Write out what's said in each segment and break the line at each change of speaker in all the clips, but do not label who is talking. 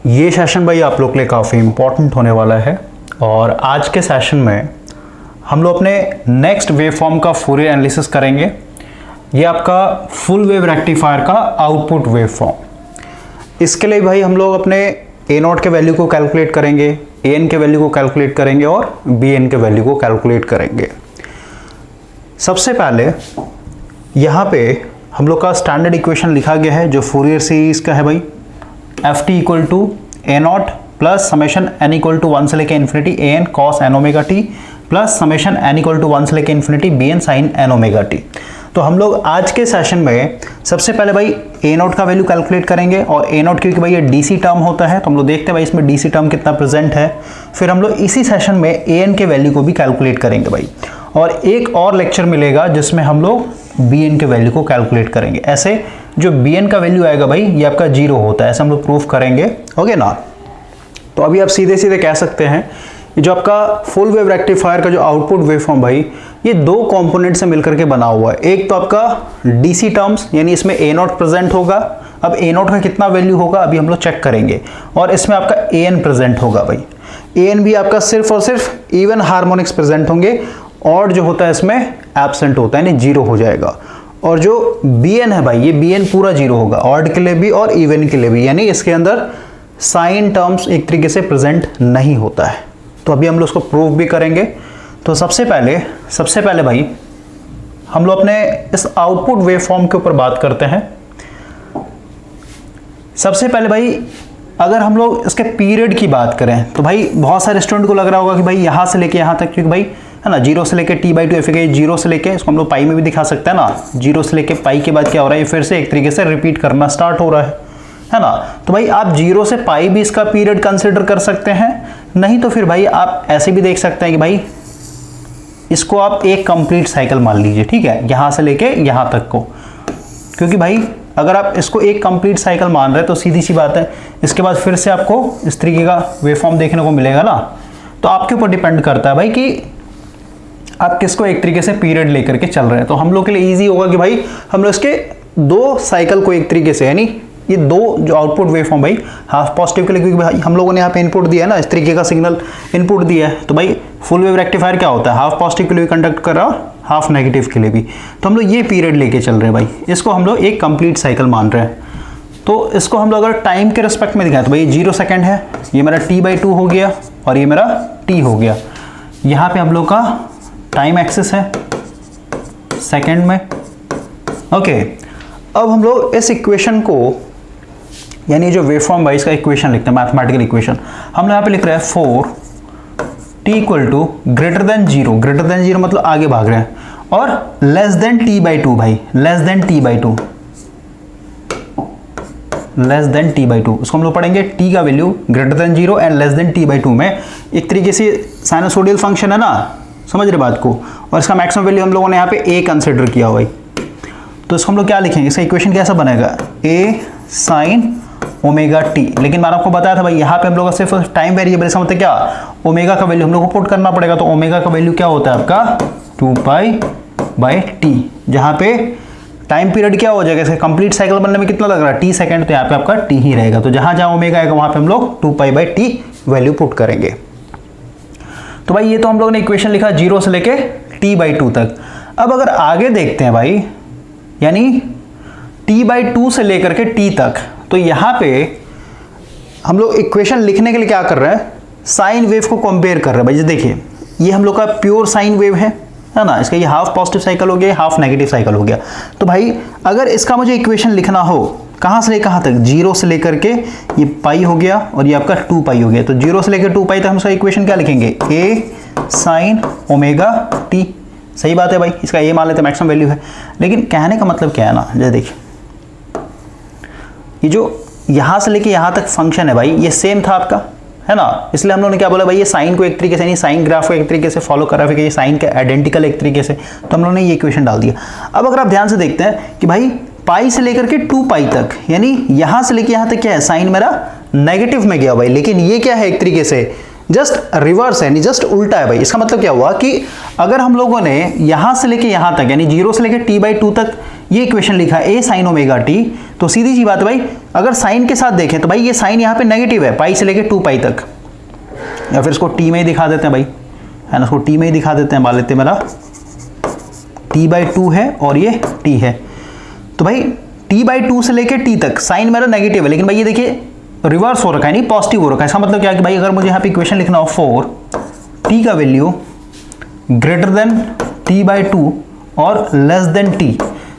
ये सेशन भाई आप लोग के लिए काफ़ी इम्पोर्टेंट होने वाला है और आज के सेशन में हम लोग अपने नेक्स्ट वेव फॉर्म का फूरियर एनालिसिस करेंगे। ये आपका फुल वेव रेक्टिफायर का आउटपुट वेव फॉर्म। इसके लिए भाई हम लोग अपने ए नॉट के वैल्यू को कैलकुलेट करेंगे, ए एन के वैल्यू को कैलकुलेट करेंगे और बी एन के वैल्यू को कैलकुलेट करेंगे। सबसे पहले यहाँ पे हम लोग का स्टैंडर्ड इक्वेशन लिखा गया है जो फूरियर सीरीज का है भाई, F T equal to A naught plus summation N equal to 1 से लेके infinity A N cos N omega T plus summation N equal to 1 से लेके infinity B N sine N omega T. तो हम लोग आज के सेशन में सबसे पहले भाई ए नॉट का वैल्यू कैलकुलेट करेंगे और ए नॉट क्योंकि भाई ये डीसी टर्म होता है तो हम लोग देखते हैं भाई इसमें डीसी टर्म कितना प्रेजेंट है। फिर हम लोग इसी सेशन में ए एन के वैल्यू को भी कैलकुलेट करेंगे भाई, और एक और लेक्चर मिलेगा जिसमें हम लोग बी एन के वैल्यू को कैलकुलेट करेंगे। ऐसे जो बी एन का वैल्यू आएगा भाई ये आपका 0 होता है, ऐसे हम लोग प्रूफ करेंगे। ओके ना। तो अभी आप सीधे सीधे कह सकते हैं जो आपका फुल वेव रेक्टिफायर का जो आउटपुट वेवफॉर्म भाई ये दो कंपोनेंट से मिलकर के बना हुआ है। एक तो आपका डीसी टर्म्स यानी इसमें ए नॉट प्रेजेंट होगा। अब ए नॉट का कितना वैल्यू होगा अभी हम लोग चेक करेंगे, और इसमें आपका ए एन प्रेजेंट होगा भाई। ए एन भी आपका सिर्फ और सिर्फ इवन हार्मोनिक्स प्रेजेंट होंगे, और जो होता है इसमें एब्सेंट होता है यानी 0 हो जाएगा। और जो बी एन है भाई ये बी एन पूरा 0 होगा, ऑड के लिए भी और इवन के लिए भी, यानी इसके अंदर साइन टर्म्स एक तरीके से प्रेजेंट नहीं होता है। तो अभी हम लोग उसको प्रूव भी करेंगे। तो सबसे पहले भाई हम लोग अपने इस आउटपुट वेव फॉर्म के ऊपर बात करते हैं। सबसे पहले भाई अगर हम लोग इसके पीरियड की बात करें तो भाई बहुत सारे स्टूडेंट को लग रहा होगा कि भाई यहाँ से लेके यहाँ तक, क्योंकि भाई है ना 0 से लेके t/2 एफ 0 से लेके, इसको हम लोग पाई में भी दिखा सकते हैं ना, 0 से लेके पाई के बाद क्या हो रहा है, ये फिर से एक तरीके से रिपीट करना स्टार्ट हो रहा है ना। तो भाई आप 0 से पाई भी इसका पीरियड कंसिडर कर सकते हैं, नहीं तो फिर भाई आप ऐसे भी देख सकते हैं कि भाई इसको आप एक कंप्लीट साइकिल मान लीजिए, ठीक है, यहां से लेके यहां तक को। क्योंकि भाई अगर आप इसको एक कंप्लीट साइकिल मान रहे हैं तो सीधी सी बात है इसके बाद फिर से आपको इस तरीके का वेवफॉर्म देखने को मिलेगा ना। तो आपके ऊपर डिपेंड करता है भाई कि आप किसको एक तरीके से पीरियड लेकर के चल रहे हैं। तो हम लोग के लिए इजी होगा कि भाई हम लोग इसके दो साइकिल को एक तरीके से, यानी ये दो जो आउटपुट वेवफॉर्म भाई हाफ पॉजिटिव के लिए, क्योंकि भाई हम लोगों ने यहाँ पे इनपुट दिया है ना, इस तरीके का सिग्नल इनपुट दिया है। तो भाई फुल वेव रेक्टिफायर क्या होता है, हाफ पॉजिटिव के लिए कंडक्ट कर रहा है, हाफ नेगेटिव के लिए भी। तो हम लोग ये पीरियड लेके चल रहे हैं भाई, इसको हम लोग एक कंप्लीट साइकिल मान रहे हैं। तो इसको हम लोग अगर टाइम के रिस्पेक्ट में दिखाएं तो भाई 0 सेकेंड है, ये मेरा t/2 हो गया और ये मेरा t हो गया। यहाँ पे हम लोग का टाइम एक्सिस है सेकेंड में। ओके, अब हम लोग इस इक्वेशन को, यानी जो वेवफॉर्म भाई इसका इक्वेशन लिखते हैं, मैथमेटिकल इक्वेशन हम यहाँ पे लिख रहे हैं 4t equal to greater than 0, greater than 0 मतलब आगे भाग रहे हैं, और लेस देन t/2 भाई, less than t/2, less than t/2। उसको हम लोग पढ़ेंगे t का value greater than 0 and less than t/2 में एक तरीके से साइनसोइडल फंक्शन है ना, समझ रहे बात को। और इसका मैक्सिमम वैल्यू हम लोगों ने यहाँ पे a कंसिडर किया भाई। तो इसको हम लोग क्या लिखेंगे, इसका इक्वेशन कैसा बनेगा, a साइन ओमेगा टी। लेकिन मैंने आपको बताया था भाई यहाँ पे हम लोग सिर्फ टाइम वेरिएबल, इसका मतलब क्या, ओमेगा का वैल्यू हम लोग को पुट करना पड़ेगा। तो ओमेगा का वैल्यू क्या होता है आपका 2π/t, जहाँ पे टाइम पीरियड क्या हो जाएगा, इसका कंप्लीट साइकिल बनने में कितना लग रहा है, t सेकेंड, तो यहाँ पे आपका t ही रहेगा। तो जहाँ जहाँ ओमेगा आएगा वहाँ पे हम लोग 2π/t वैल्यू पुट करेंगे। तो भाई ये तो हम लोग ने इक्वेशन लिखा 0 से लेके t/2 तक। अब अगर आगे देखते हैं भाई, यानी t/2 से लेकर के t तक, तो यहाँ पे हम लोग इक्वेशन लिखने के लिए क्या कर रहे हैं, साइन वेव को कंपेयर कर रहे हैं भाई। जैसे देखिए ये हम लोग का प्योर साइन वेव है ना, इसका ये हाफ पॉजिटिव साइकिल हो गया, हाफ नेगेटिव साइकिल हो गया। तो भाई अगर इसका मुझे इक्वेशन लिखना हो कहाँ से लेकर कहाँ तक, 0 से लेकर के ये पाई हो गया और ये आपका 2π हो गया। तो 0 से लेकर 2π तक हम इसका इक्वेशन क्या लिखेंगे, a साइन ओमेगा t। सही बात है भाई, इसका ये मान लेते हैं मैक्सिमम वैल्यू है। लेकिन कहने का मतलब क्या है ना, जैसे देखिए ये जो यहाँ से लेके यहाँ तक फंक्शन है भाई ये सेम था आपका, है ना। इसलिए हम लोगों ने क्या बोला भाई, ये साइन को एक तरीके से, नहीं साइन ग्राफ को एक तरीके से फॉलो कर रहा है, ये साइन का आइडेंटिकल एक तरीके से, तो हम लोगों ने ये इक्वेशन डाल दिया। अब अगर आप ध्यान से देखते हैं कि भाई पाई से लेकर के 2π तक, यानी यहाँ से लेके यहाँ तक क्या है, साइन मेरा नेगेटिव में गया भाई। लेकिन ये क्या है, एक तरीके से जस्ट रिवर्स है, नहीं जस्ट उल्टा है भाई। इसका मतलब क्या हुआ कि अगर हम लोगों ने यहां से लेके यहां तक यानी 0 से लेके t/2 तक ये इक्वेशन लिखा a sin ओमेगा t, तो सीधी सी बात है भाई, अगर साइन के साथ देखें तो भाई ये साइन यहाँ पे नेगेटिव है पाई से लेके 2π तक, या फिर इसको t में ही दिखा देते हैं भाई, है ना, इसको t में ही दिखा देते हैं, मान लेते हैं मेरा t/2 है और ये t है। तो भाई t/2 से लेके t तक साइन मेरा नेगेटिव है, लेकिन भाई ये देखिए रिवर्स हो रखा है, नहीं पॉजिटिव हो रखा है। इसका मतलब क्या है कि भाई अगर मुझे यहाँ पे इक्वेशन लिखना हो फॉर t का वैल्यू ग्रेटर देन t/2 और लेस देन t,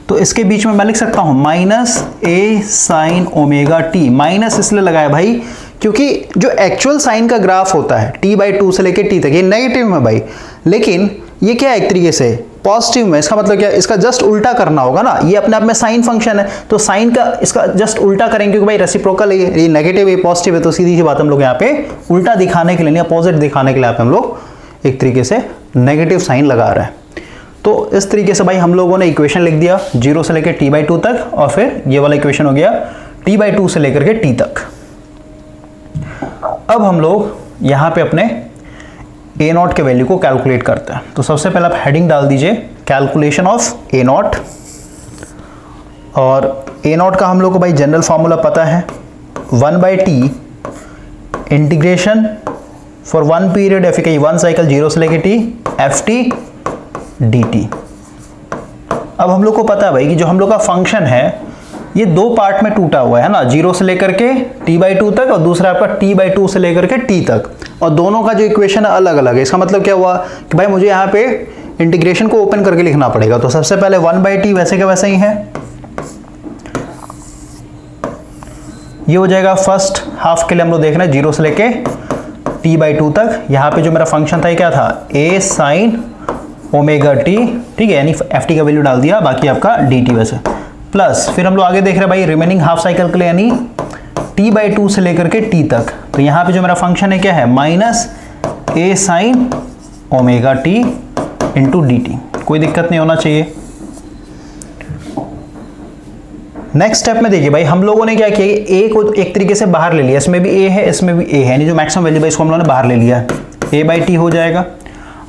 तो इसके बीच में मैं लिख सकता हूँ -a sin omega t। Minus इसलिए लगाया भाई क्योंकि जो एक्चुअल साइन का ग्राफ होता है t/2 से लेके t तक ये नेगेटिव में भाई, लेकिन ये क्या है एक तरीके से पॉजिटिव में। इसका मतलब क्या, इसका जस्ट उल्टा करना होगा ना, ये अपने आप में साइन फंक्शन है तो साइन का इसका जस्ट उल्टा करेंगे क्योंकि भाई रेसिप्रोकल है, ये नेगेटिव है पॉजिटिव है, तो सीधी सी बात हम लोग यहाँ पे उल्टा दिखाने के लिए, अपोजिट दिखाने के लिए हम लोग एक तरीके से नेगेटिव साइन लगा रहे हैं। तो इस तरीके से भाई हम लोगों ने इक्वेशन लिख दिया 0 से लेकर t/2 तक, और फिर ये वाला इक्वेशन हो गया t/2 से लेकर के t तक। अब हम लोग यहाँ पे अपने a0 के वैल्यू को कैलकुलेट करते हैं। तो सबसे पहले आप हेडिंग डाल दीजिए कैलकुलेशन ऑफ a0, और a0 का हम लोग को भाई जनरल फॉर्मूला पता है 1/t integration for one period F के वन साइकिल 0 से लेके t ft dt। अब हम लोग को पता है भाई कि जो हम लोग का फंक्शन है ये दो पार्ट में टूटा हुआ है ना, 0 से लेकर के t/2 तक और दूसरा आपका t/2 से लेकर के t तक, और दोनों का जो इक्वेशन है अलग अलग है। इसका मतलब क्या हुआ कि भाई मुझे यहाँ पे इंटीग्रेशन को ओपन करके लिखना पड़ेगा। तो सबसे पहले 1/t वैसे का वैसे ही है, ये हो जाएगा फर्स्ट हाफ के लिए हम लोग देख रहे हैं 0 से लेके t/2 तक। यहाँ पे जो मेरा फंक्शन था ये क्या था, a sin ओमेगा t, ठीक है, यानी ft का वैल्यू डाल दिया, बाकी आपका dt वैसे, प्लस फिर हम लोग आगे देख रहे हैं भाई रिमेनिंग हाफ साइकिल के लिए यानी t/2 से लेकर के t तक। तो यहाँ पे जो मेरा फंक्शन है क्या है, -a sin omega t into dt। कोई दिक्कत नहीं होना चाहिए। नेक्स्ट स्टेप में देखिए भाई हम लोगों ने क्या किया, a को एक तरीके से बाहर ले लिया, इसमें भी a है इसमें भी a है, यानी जो मैक्सिमम वैल्यू है इसको हम लोगों ने बाहर ले लिया है, a/t हो जाएगा,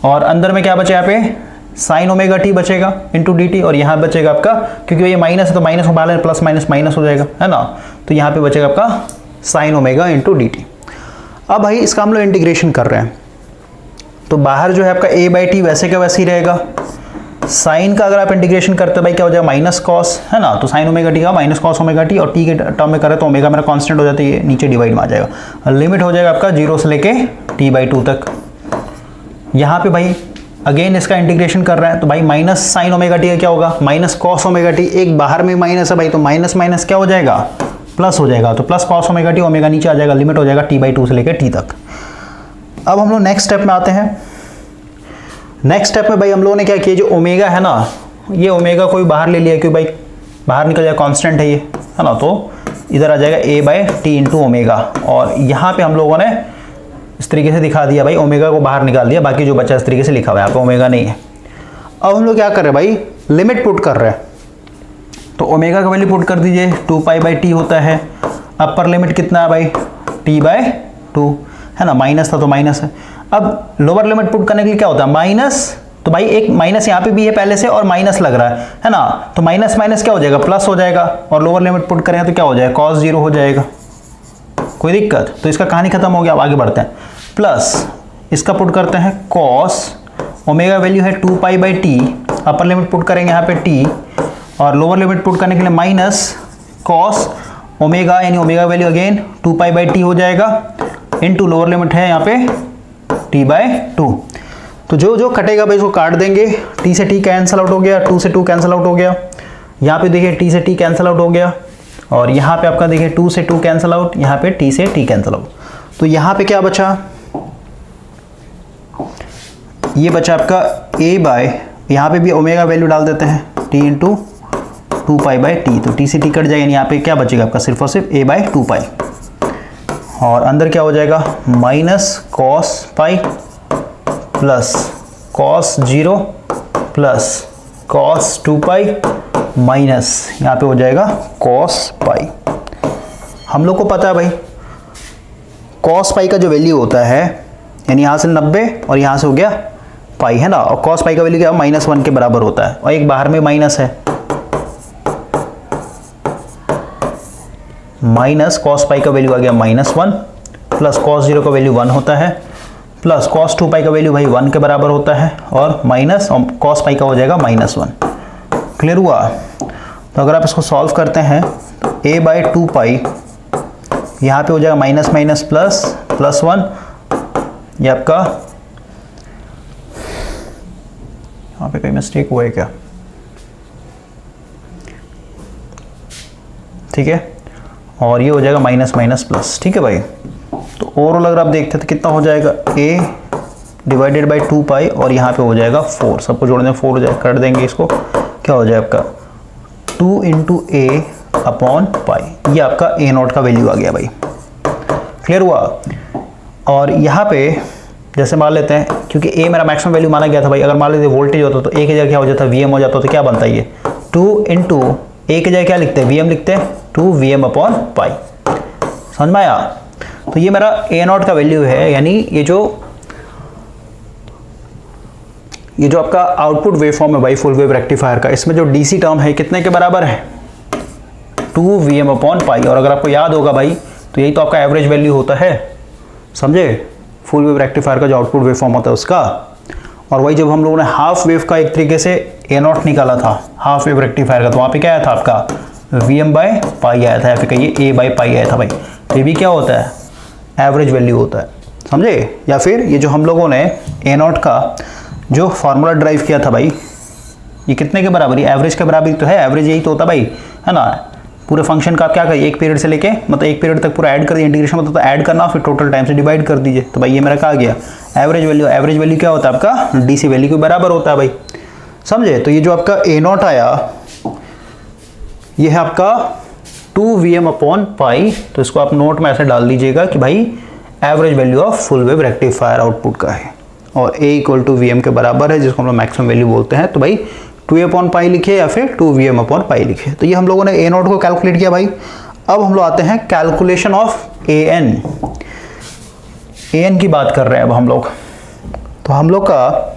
और अंदर में क्या बचा यहाँ पे साइन ओमेगा t बचेगा इंटू dt, और यहाँ बचेगा आपका, क्योंकि ये माइनस है तो माइनस को बाहर लें, प्लस माइनस माइनस हो जाएगा, है ना, तो यहाँ पे बचेगा आपका साइन ओमेगा इंटू dt। अब भाई इसका हम लोग इंटीग्रेशन कर रहे हैं, तो बाहर जो है आपका a/t वैसे का वैसे ही रहेगा। साइन का अगर आप इंटीग्रेशन करते हैं भाई क्या हो जाएगा, माइनस कॉस, है ना, तो साइन ओमेगा टी का माइनस कॉस ओमेगा टी, और टी के टर्म में करें तो ओमेगा मेरा कांस्टेंट हो जाता है, ये नीचे डिवाइड में आ जाएगा। लिमिट हो जाएगा आपका 0 से लेके t/2 तक। यहाँ पे भाई अगेन इसका इंटीग्रेशन कर रहे हैं, तो भाई माइनस साइन ओमेगा टी का क्या होगा, माइनस कॉस ओमेगा टी, एक बाहर में माइनस है भाई, तो माइनस माइनस क्या हो जाएगा, प्लस हो जाएगा, तो plus cos omega T, omega नीचे आ जाएगा, लिमिट हो जाएगा t/2 से लेकर t तक। अब हम लोग नेक्स्ट स्टेप में आते हैं। नेक्स्ट स्टेप में भाई हम लोगों ने क्या किया, जो ओमेगा है ना, ये ओमेगा को भी बाहर ले लिया, क्योंकि भाई बाहर निकल जाएगा, कांस्टेंट है ये, है ना, तो इधर आ जाएगा a/t इंटू ओमेगा, और यहाँ पे हम लोगों ने इस तरीके से दिखा दिया भाई, ओमेगा को बाहर निकाल दिया, बाकी जो बचा इस तरीके से लिखा हुआ है, यहाँ पे ओमेगा नहीं है। अब हम लोग क्या कर रहे हैं भाई, लिमिट पुट कर रहे हैं, तो ओमेगा का वैल्यू पुट कर दीजिए, 2π/t होता है, अपर लिमिट कितना है भाई, t/2, है ना, माइनस था तो माइनस है। अब लोअर लिमिट पुट करने के लिए क्या होता है, माइनस, तो भाई एक माइनस यहाँ पे भी है पहले से और माइनस लग रहा है ना, तो माइनस माइनस क्या हो जाएगा, प्लस हो जाएगा, और लोअर लिमिट पुट करें तो क्या हो जाएगा, cos 0 हो जाएगा। कोई दिक्कत, तो इसका कहानी खत्म हो गया। अब आगे बढ़ते हैं, प्लस इसका पुट करते हैं cos, ओमेगा वैल्यू है 2π/t, अपर लिमिट पुट करेंगे यहाँ पे t, और लोअर लिमिट पुट करने के लिए माइनस cos ओमेगा, यानी ओमेगा वैल्यू अगेन 2π/t हो जाएगा, इनटू लोअर लिमिट है यहाँ पे t/2। तो जो जो कटेगा भाई इसको काट देंगे, t से t कैंसिल आउट हो गया, 2 से 2 कैंसिल आउट हो गया, यहाँ पे देखिए t से t कैंसिल आउट हो गया, और यहाँ पे आपका देखिए 2 से 2 कैंसिल आउट, यहाँ पे t से t कैंसिल आउट। तो यहाँ पे क्या बचा, ये बचा आपका a/, यहाँ पे भी ओमेगा वैल्यू डाल देते हैं, t इंटू 2π/t, तो t से t कट जाएगा, यानी यहाँ पे क्या बचेगा आपका सिर्फ और सिर्फ a/2π, और अंदर क्या हो जाएगा, minus cos pi plus cos 0 plus cos 2π minus यहाँ पे हो जाएगा cos पाई। हम लोग को पता है भाई cos पाई का जो वैल्यू होता है यानी यहाँ से 90 और यहाँ से हो गया पाई, है ना। और कॉस पाई का वैल्यू क्या है, -1 के बराबर होता है, और एक बाहर में माइनस है, माइनस कॉस पाई का वैल्यू आ गया -1 प्लस कॉस 0 का वैल्यू 1 होता है, प्लस कॉस 2 पाई का वैल्यू भाई 1 के बराबर होता है, और माइनस कॉस पाई का हो जाएगा -1। क्लियर हुआ। तो अगर आप इसको सॉल्व करते हैं तो a/2 पाई यहाँ पे हो जाएगा माइनस माइनस प्लस प्लस 1, ये आपका यहाँ पे कोई मिस्टेक हुआ है क्या, ठीक है, और ये हो जाएगा माइनस माइनस प्लस, ठीक है भाई। तो ओवरऑल अगर आप देखते हैं तो कितना हो जाएगा, a/2 पाई और यहाँ पे हो जाएगा 4, सबको जोड़ने 4 हो जाएगा, कर देंगे इसको, क्या हो जाए आपका 2 × a/पाई, ये आपका a0 का वैल्यू आ गया भाई। क्लियर हुआ। और यहाँ पे जैसे मान लेते हैं, क्योंकि a मेरा मैक्सिमम वैल्यू माना गया था भाई, अगर मान लेते वोल्टेज होता तो a की जगह क्या हो जाता, Vm हो जाता, तो क्या बनता है ये 2 × a की जगह क्या लिखते हैं, Vm लिखते हैं, 2Vm/पाई। समझ में आया। तो ये मेरा a0 का वैल्यू है, यानी ये जो आपका आउटपुट वेवफॉर्म है भाई फुल वेव रेक्टिफायर का, इसमें जो डीसी टर्म है कितने के बराबर है, 2Vm/पाई। और अगर आपको याद होगा भाई तो यही तो आपका एवरेज वैल्यू होता है, समझे, फुल वेव रेक्टिफायर का जो आउटपुट वेवफॉर्म होता है उसका। और वही जब हम लोगों ने हाफ वेव का एक तरीके से a0 निकाला था हाफ वेव रेक्टिफायर का, तो वहाँ पे क्या आया था आपका Vm/पाई आया था, या फिर कहिए a/पाई आया था भाई। तो ये भी क्या होता है, एवरेज वैल्यू होता है, समझे। या फिर ये जो हम लोगों ने a0 का जो फार्मूला ड्राइव किया था भाई, ये कितने के बराबर, ये एवरेज के बराबर तो है, एवरेज यही तो होता भाई, है ना। पूरे फंक्शन का आप क्या करिए, एक पीरियड से लेके मतलब एक पीरियड तक पूरा ऐड कर दिए, इंटीग्रेशन मतलब तो ऐड करना, फिर टोटल टाइम से डिवाइड कर दीजिए। तो भाई ये मेरा कहा गया एवरेज वैल्यू। एवरेज वैल्यू क्या होता है आपका, डीसी वैल्यू के बराबर होता है भाई, समझे। तो ये जो आपका a0 आया, ये है आपका 2Vm/पाई। तो इसको आप नोट में ऐसे डाल दीजिएगा कि भाई average value of full wave rectifier output का है, और a = Vm के बराबर है, जिसको हम लोग मैक्सिमम वैल्यू बोलते हैं। तो भाई 2a/पाई लिखे या फिर 2Vm/पाई लिखे। तो ये हम लोगों ने a0 को कैलकुलेट किया भाई। अब हम लोग आते हैं कैलकुलेशन ऑफ an की बात कर रहे हैं अब हम लोग। तो हम लोग का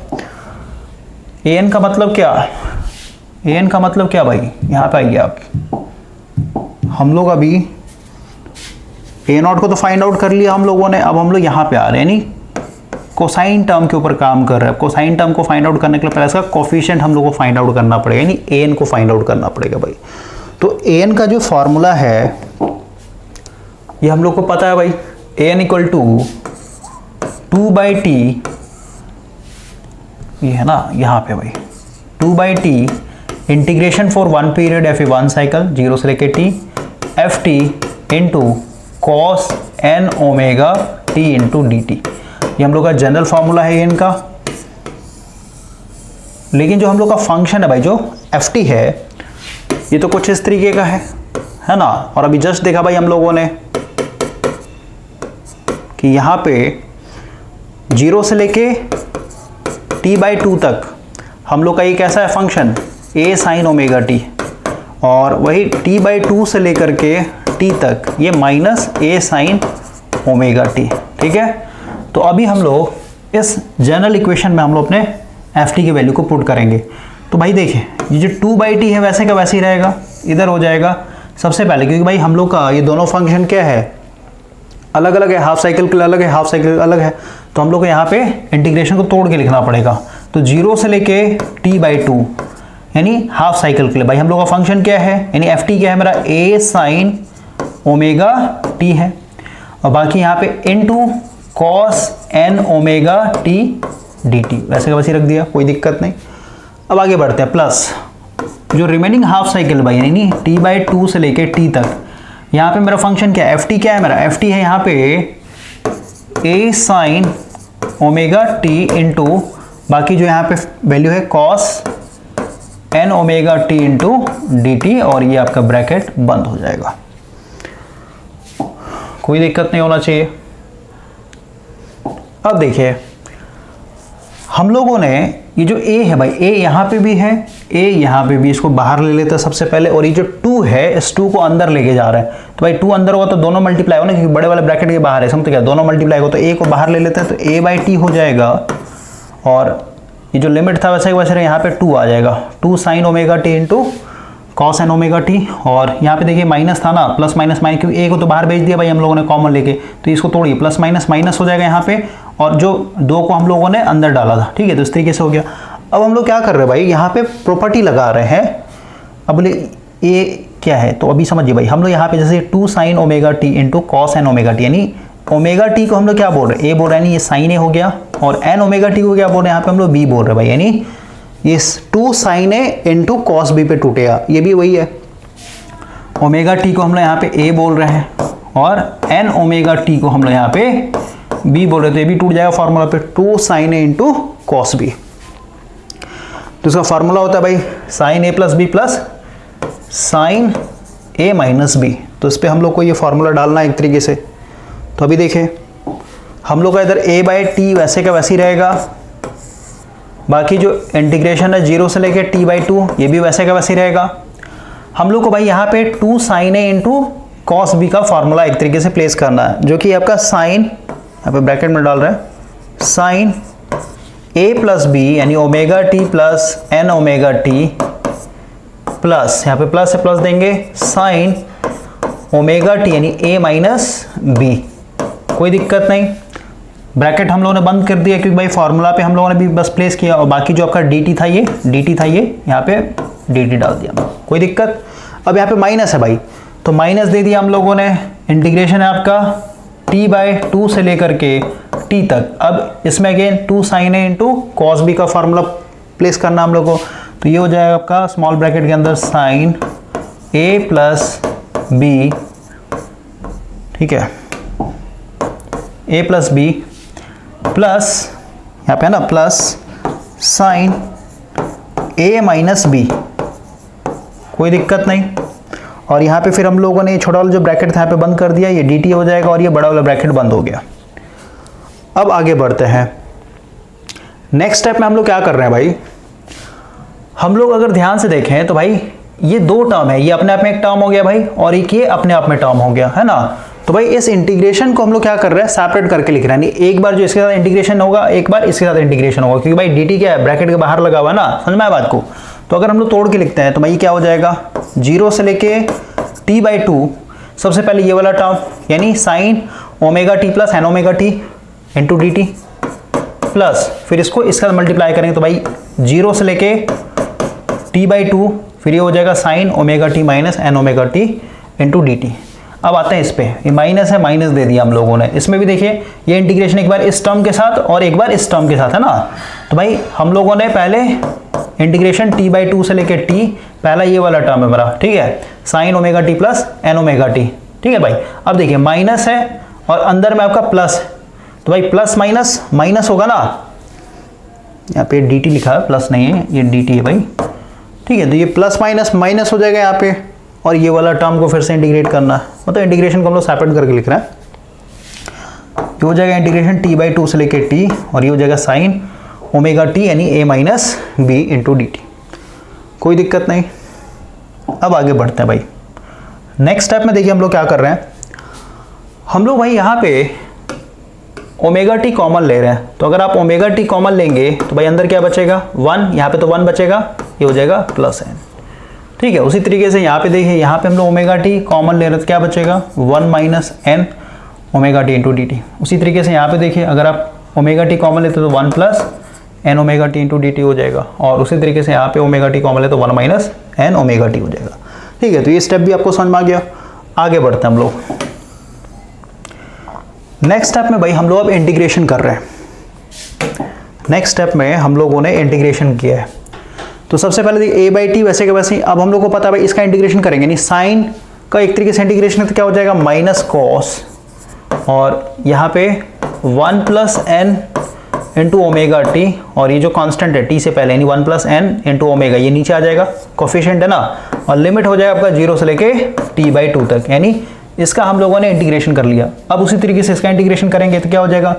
an का मतलब क्या, an का मतलब क्या भाई, यहाँ पे आइए आप। हम लोग अभी a0 को तो फाइंड आउट कर लिया हम लोगों ने, अब हम लोग यहाँ पे आ रहे हैं, यानी कोसाइन टर्म के ऊपर काम कर रहे हैं। कोसाइन टर्म को फाइंड आउट करने के लिए पहले इसका कोफिशिएंट हम लोग को फाइंड आउट करना पड़ेगा, यानी an को फाइंड आउट करना पड़ेगा भाई। तो an का जो फॉर्मूला है ये हम लोग को पता है भाई, an = 2/t, ये है ना यहाँ पे भाई 2/t इंटीग्रेशन फॉर 1 पीरियड या फिर 1 साइकिल 0 से लेके t ft into cos n⍵t into dt। ये हम लोग का जनरल फॉर्मूला है इनका। लेकिन जो हम लोग का फंक्शन है भाई, जो ft है, ये तो कुछ इस तरीके का है ना। और अभी जस्ट देखा भाई हम लोगों ने कि यहाँ पे 0 से लेके t/2 तक हम लोग का ये कैसा है फंक्शन, a sin ⍵t, और वही t/2 से लेकर के t तक ये -a sin ⍵t, ठीक है। तो अभी हम लोग इस जनरल इक्वेशन में हम लोग अपने ft की वैल्यू को पुट करेंगे। तो भाई देखिए ये जो 2/t है वैसे का वैसे ही रहेगा, इधर हो जाएगा सबसे पहले, क्योंकि भाई हम लोग का ये दोनों फंक्शन क्या है, अलग अलग है, हाफ साइकिल के लिए अलग है, हाफ साइकिल अलग है। तो हम लोग को यहाँ पे इंटीग्रेशन को तोड़ के लिखना पड़ेगा। तो 0 से लेके t/2 यानी हाफ साइकिल के लिए भाई हम लोग का फंक्शन क्या है, यानी ft क्या है मेरा, a sin ⍵t है, और बाकी यहाँ पे इनटू cos n⍵t dt, वैसे का वैसे रख दिया, कोई दिक्कत नहीं। अब आगे बढ़ते हैं, प्लस जो रिमेनिंग हाफ साइकिल भाई यानी t/2 से लेके t तक, यहाँ पे मेरा फंक्शन क्या है, ft क्या है मेरा, ft है यहाँ पे a sin ⍵t इंटू बाकी जो यहाँ पे वैल्यू है cos n⍵t इंटू dt, और ये आपका ब्रैकेट बंद हो जाएगा, कोई दिक्कत नहीं होना चाहिए। अब देखिए हम लोगों ने ये जो a है भाई, a यहाँ पे भी है, a यहाँ पे भी, इसको बाहर ले लेते हैं सबसे पहले, और ये जो 2 है इस 2 को अंदर लेके जा रहे हैं, तो भाई 2 अंदर होगा तो दोनों मल्टीप्लाई होगा ना, क्योंकि बड़े वाले ब्रैकेट के बाहर है, समझते क्या, दोनों मल्टीप्लाई होगा, तो a को बाहर ले लेते हैं तो a/t हो जाएगा, और ये जो लिमिट था वैसे वैसे यहाँ पे 2 आ जाएगा, 2 sin omega T into cos N omega T, और यहाँ पे देखिए माइनस था ना, प्लस माइनस माइनस, क्योंकि a को तो बाहर भेज दिया भाई हम लोगों ने कॉमन लेके, तो इसको तोड़िए, प्लस माइनस माइनस हो जाएगा यहाँ पे, और जो 2 को हम लोगों ने अंदर डाला था, ठीक है, तो इस तरीके से हो गया। अब हम लोग क्या कर रहे हैं भाई, यहाँ पे प्रॉपर्टी लगा रहे हैं। अब बोले ये क्या है, तो अभी समझिए भाई, हम लोग यहाँ पे जैसे 2 sin omega T into cos N omega T, यानी ओमेगा टी को हम लोग क्या बोल रहे हैं, ए बोल रहे हैं, यानी ये साइन ए हो गया, और एन ओमेगा टी को क्या बोल रहे हैं, यहाँ पे हम लोग बी बोल रहे हैं भाई, यानी ये 2 sin A into cos B पे टूटेगा, ये भी वही है। ओमेगा टी को हम लोग यहाँ पे ए बोल रहे हैं, और एन ओमेगा टी को हम लोग यहाँ पे बी बोल रहे थे, भी टूट जाएगा फॉर्मूला पे, 2 sin A into cos B. तो इसका फॉर्मूला होता है भाई sin a plus B plus sin a minus B. तो इस पर हम लोग को ये फॉर्मूला डालना है एक तरीके से। तो अभी देखें, हम लोग का इधर a/t वैसे का वैसे ही रहेगा, बाकी जो इंटीग्रेशन है 0 से लेके t/2 ये भी वैसे का वैसे ही रहेगा। हम लोग को भाई यहाँ पे 2 sin a into cos B का फॉर्मूला एक तरीके से प्लेस करना है, जो कि आपका साइन, यहाँ पे ब्रैकेट में डाल रहे हैं, साइन a प्लस बी यानी omega T plus N omega T plus, यहाँ पे प्लस से प्लस देंगे, साइन ओमेगा टी यानी a माइनस बी। कोई दिक्कत नहीं, ब्रैकेट हम लोगों ने बंद कर दिया क्योंकि भाई फॉर्मूला पे हम लोगों ने भी बस प्लेस किया, और बाकी जो आपका dt था ये यहाँ पे dt डाल दिया, कोई दिक्कत। अब यहाँ पे माइनस है भाई, तो माइनस दे दिया हम लोगों ने, इंटीग्रेशन है आपका t/2 से लेकर के t तक। अब इसमें again 2 sin a into cos B का फॉर्मूला प्लेस करना हम लोग को, तो ये हो जाएगा आपका स्मॉल ब्रैकेट के अंदर sin a प्लस बी, ठीक है, a प्लस बी प्लस यहाँ पे है ना plus sin a minus B, कोई दिक्कत नहीं। और यहाँ पे फिर हम लोगों ने ये छोटा वाला जो ब्रैकेट था यहाँ पे बंद कर दिया, ये dt हो जाएगा, और ये बड़ा वाला ब्रैकेट बंद हो गया। अब आगे बढ़ते हैं, नेक्स्ट स्टेप में हम लोग क्या कर रहे हैं भाई, हम लोग अगर ध्यान से देखें तो भाई ये 2 टर्म है, ये अपने आप में एक टर्म हो गया भाई, और एक ये अपने आप में टर्म हो गया, है ना। तो भाई इस इंटीग्रेशन को हम लोग क्या कर रहे हैं, सेपरेट करके लिख रहे हैं, यानी एक बार जो इसके साथ इंटीग्रेशन होगा, एक बार इसके साथ इंटीग्रेशन होगा, क्योंकि भाई dt क्या है, ब्रैकेट के बाहर लगा हुआ है ना, समझ में आया बात को। तो अगर हम लोग तोड़ के लिखते हैं तो भाई क्या हो जाएगा, 0 से लेके t/2, सबसे पहले ये वाला टर्म यानी sine omega T plus N omega T into D T, plus फिर इसको इसके साथ मल्टीप्लाई करेंगे तो भाई 0 से लेके t/2, फिर ये हो जाएगा sine omega T minus N omega T into D T. अब आते हैं इस पे, ये माइनस है, माइनस दे दिया हम लोगों ने, इसमें भी देखिए ये इंटीग्रेशन एक बार इस टर्म के साथ और एक बार इस टर्म के साथ, है ना। तो भाई हम लोगों ने पहले इंटीग्रेशन t/2 से लेके t, पहला ये वाला टर्म है मेरा, ठीक है, sine omega T plus N omega T, ठीक है भाई। अब देखिए माइनस है और अंदर में आपका प्लस है, तो भाई प्लस माइनस माइनस होगा ना, यहाँ पे dt लिखा है, प्लस नहीं है, ये dt है भाई, ठीक है। तो ये प्लस माइनस माइनस हो जाएगा यहाँ पे, और ये वाला टर्म को फिर से इंटीग्रेट करना है, मतलब इंटीग्रेशन को हम लोग सेपरेट करके लिख रहे हैं। ये हो जाएगा इंटीग्रेशन t/2 से लेके t, और ये हो जाएगा साइन ओमेगा टी यानी a minus B into D T, कोई दिक्कत नहीं। अब आगे बढ़ते हैं भाई, नेक्स्ट स्टेप में देखिए हम लोग क्या कर रहे हैं, हम लोग भाई यहाँ पे ओमेगा टी कॉमन ले रहे हैं, तो अगर आप ओमेगा टी कॉमन लेंगे तो भाई अंदर क्या बचेगा, 1, यहाँ पे तो 1 बचेगा, ये हो जाएगा प्लस n, ठीक है। उसी तरीके से यहाँ पे देखिए, यहाँ पे हम लोग ओमेगा टी कॉमन ले रहे हैं तो क्या बचेगा, 1 minus n omega T into D T. उसी तरीके से यहाँ पे देखिए, अगर आप ओमेगा टी कॉमन लेते तो 1 plus n omega T into D T हो जाएगा, और उसी तरीके से यहाँ पे ओमेगा टी कॉमन ले तो 1 माइनस n ओमेगा टी हो जाएगा, ठीक है। तो ये स्टेप भी आपको समझ में आ गया। आगे बढ़ते हैं हम लोग, नेक्स्ट स्टेप में भाई हम लोग अब इंटीग्रेशन कर रहे हैं। नेक्स्ट स्टेप में हम लोगों ने इंटीग्रेशन किया है, तो सबसे पहले देखिए a/t वैसे के वैसे, अब हम लोग को पता है भाई इसका इंटीग्रेशन करेंगे, यानी साइन का एक तरीके से इंटीग्रेशन है तो क्या हो जाएगा, माइनस कॉस, और यहाँ पे 1 plus n into omega T, और ये जो कांस्टेंट है t से पहले यानी 1 प्लस n इंटू ओमेगा, ये नीचे आ जाएगा, कोफिशिएंट है ना, और लिमिट हो जाएगा आपका 0 से लेके t/2 तक, यानी इसका हम लोगों ने इंटीग्रेशन कर लिया। अब उसी तरीके से इसका इंटीग्रेशन करेंगे तो क्या हो जाएगा,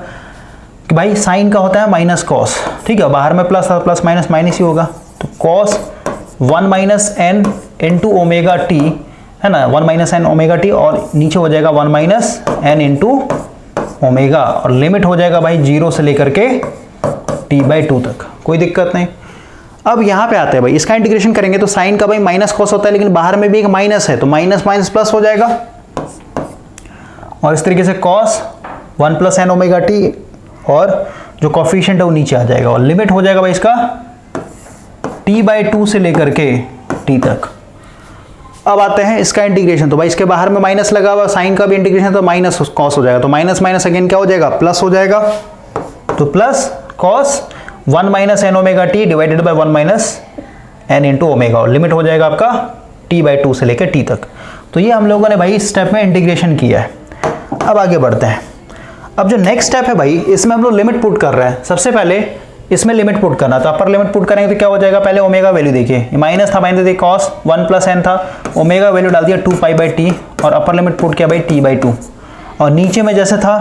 कि भाई साइन का होता है माइनस कॉस, ठीक है, बाहर में प्लस प्लस माइनस माइनस ही होगा, तो cos 1 minus N into omega T, है ना, 1 माइनस एन ओमेगा टी, और नीचे हो जाएगा 1 माइनस एन इंटू ओमेगा, और लिमिट हो जाएगा भाई 0 से लेकर के t/2 तक, कोई दिक्कत नहीं। अब यहाँ पे आते हैं भाई, इसका इंटीग्रेशन करेंगे तो साइन का भाई माइनस कॉस होता है, लेकिन बाहर में भी एक माइनस है, तो माइनस माइनस प्लस हो जाएगा, और इस तरीके से cos 1 plus N omega T, और जो कॉफिशिएंट है वो नीचे आ जाएगा, और लिमिट हो जाएगा भाई इसका t/2 से लेकर के t तक। अब आते हैं इसका इंटीग्रेशन, तो भाई इसके बाहर में माइनस लगा हुआ, साइन का भी इंटीग्रेशन तो माइनस कॉस हो जाएगा, तो माइनस माइनस अगेन क्या हो जाएगा, प्लस हो जाएगा, तो plus cos 1 minus N omega T divided by 1 minus N into omega, और लिमिट हो जाएगा आपका t/2 से लेकर t तक। तो ये हम लोगों ने भाई इस स्टेप में इंटीग्रेशन किया है। अब आगे बढ़ते हैं। अब जो नेक्स्ट स्टेप है भाई, इसमें हम लोग लिमिट पुट कर रहे हैं। सबसे पहले इसमें लिमिट पुट करना, तो अपर लिमिट पुट करेंगे तो क्या हो जाएगा, पहले ओमेगा वैल्यू देखिए, माइनस था, माइनस देखिए कॉस 1 प्लस एन था, ओमेगा वैल्यू डाल दिया 2π/t, और अपर लिमिट पुट किया भाई t/2, और नीचे में जैसे था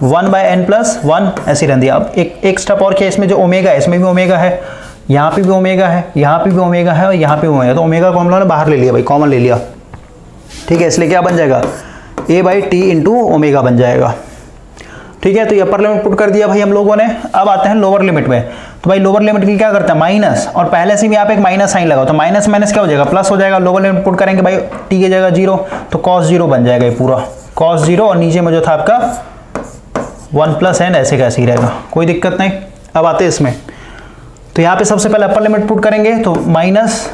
1/n+1 ऐसे रहने दिया। अब एक स्टेप और किया, इसमें जो ओमेगा है, इसमें भी ओमेगा है, यहाँ पे भी ओमेगा है, यहाँ पे भी ओमेगा है, और यहाँ पे भी ओमेगा, तो ओमेगा को हम लोगों ने बाहर ले लिया भाई, कॉमन ले लिया, ठीक है, इसलिए क्या बन जाएगा, a/t इंटू ओमेगा बन जाएगा, ठीक है। तो ये अपर लिमिट पुट कर दिया भाई हम लोगों ने। अब आते हैं लोअर लिमिट में, तो भाई लोअर लिमिट के लिए क्या करते हैं, माइनस, और पहले से भी यहाँ पे एक माइनस साइन लगा, तो माइनस माइनस क्या हो जाएगा, प्लस हो जाएगा। लोअर लिमिट पुट करेंगे भाई, t की जगह 0, तो cos 0 बन जाएगा ये पूरा, cos 0, और नीचे में जो था आपका 1 प्लस एन ऐसे कैसे ही रहेगा, कोई दिक्कत नहीं। अब आते हैं इसमें, तो यहाँ पे सबसे पहले अपर लिमिट पुट करेंगे, तो minus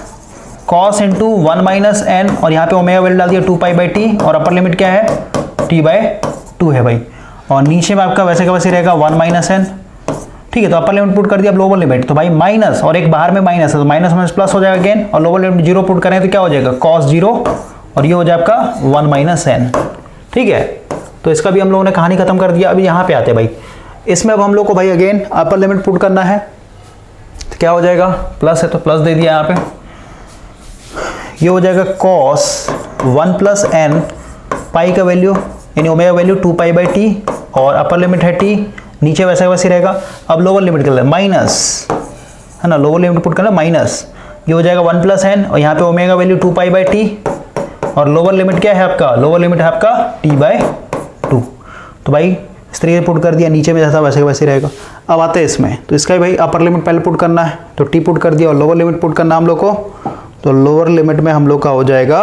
cos into 1 minus N, और यहाँ पे ओमेगा वैल्यू डाल दिया 2π/t, और अपर लिमिट क्या है, t/2 है भाई, और नीचे में आपका वैसे का वैसे रहेगा 1 माइनस एन, ठीक है। तो अपर लिमिट पुट कर दिया। अब लोअर लिमिट, तो भाई माइनस और एक बाहर में माइनस है, तो माइनस माइनस प्लस हो जाएगा अगेन, और लोअर लिमिट 0 पुट करें तो क्या हो जाएगा, cos 0, और ये हो जाए आपका 1 माइनस एन, ठीक है। तो इसका भी हम लोगों ने कहानी खत्म कर दिया। अभी यहाँ पे आते हैं भाई, इसमें अब हम लोग को भाई अगेन अपर लिमिट पुट करना है, तो क्या हो जाएगा, प्लस है तो प्लस दे दिया यहाँ पे, ये हो जाएगा cos 1 प्लस एन, पाई का वैल्यू यानी ओमेगा वैल्यू 2π/t, और अपर लिमिट है t, नीचे वैसे वैसे रहेगा। अब लोअर लिमिट कर ले माइनस, है ना, लोअर लिमिट पुट करना माइनस, ये हो जाएगा 1 प्लस एन, और यहाँ पे ओमेगा वैल्यू 2π/t, और लोअर लिमिट क्या है आपका, लोअर लिमिट है आपका t/2। तो भाई इस तरीके से पुट कर दिया, नीचे में जैसा वैसे वैसे रहेगा। अब आते हैं इसमें, तो इसका भी भाई अपर लिमिट पहले पुट करना है, तो t पुट कर दिया, और लोअर लिमिट पुट करना हम लोग को, तो लोअर लिमिट में हम लोग का हो जाएगा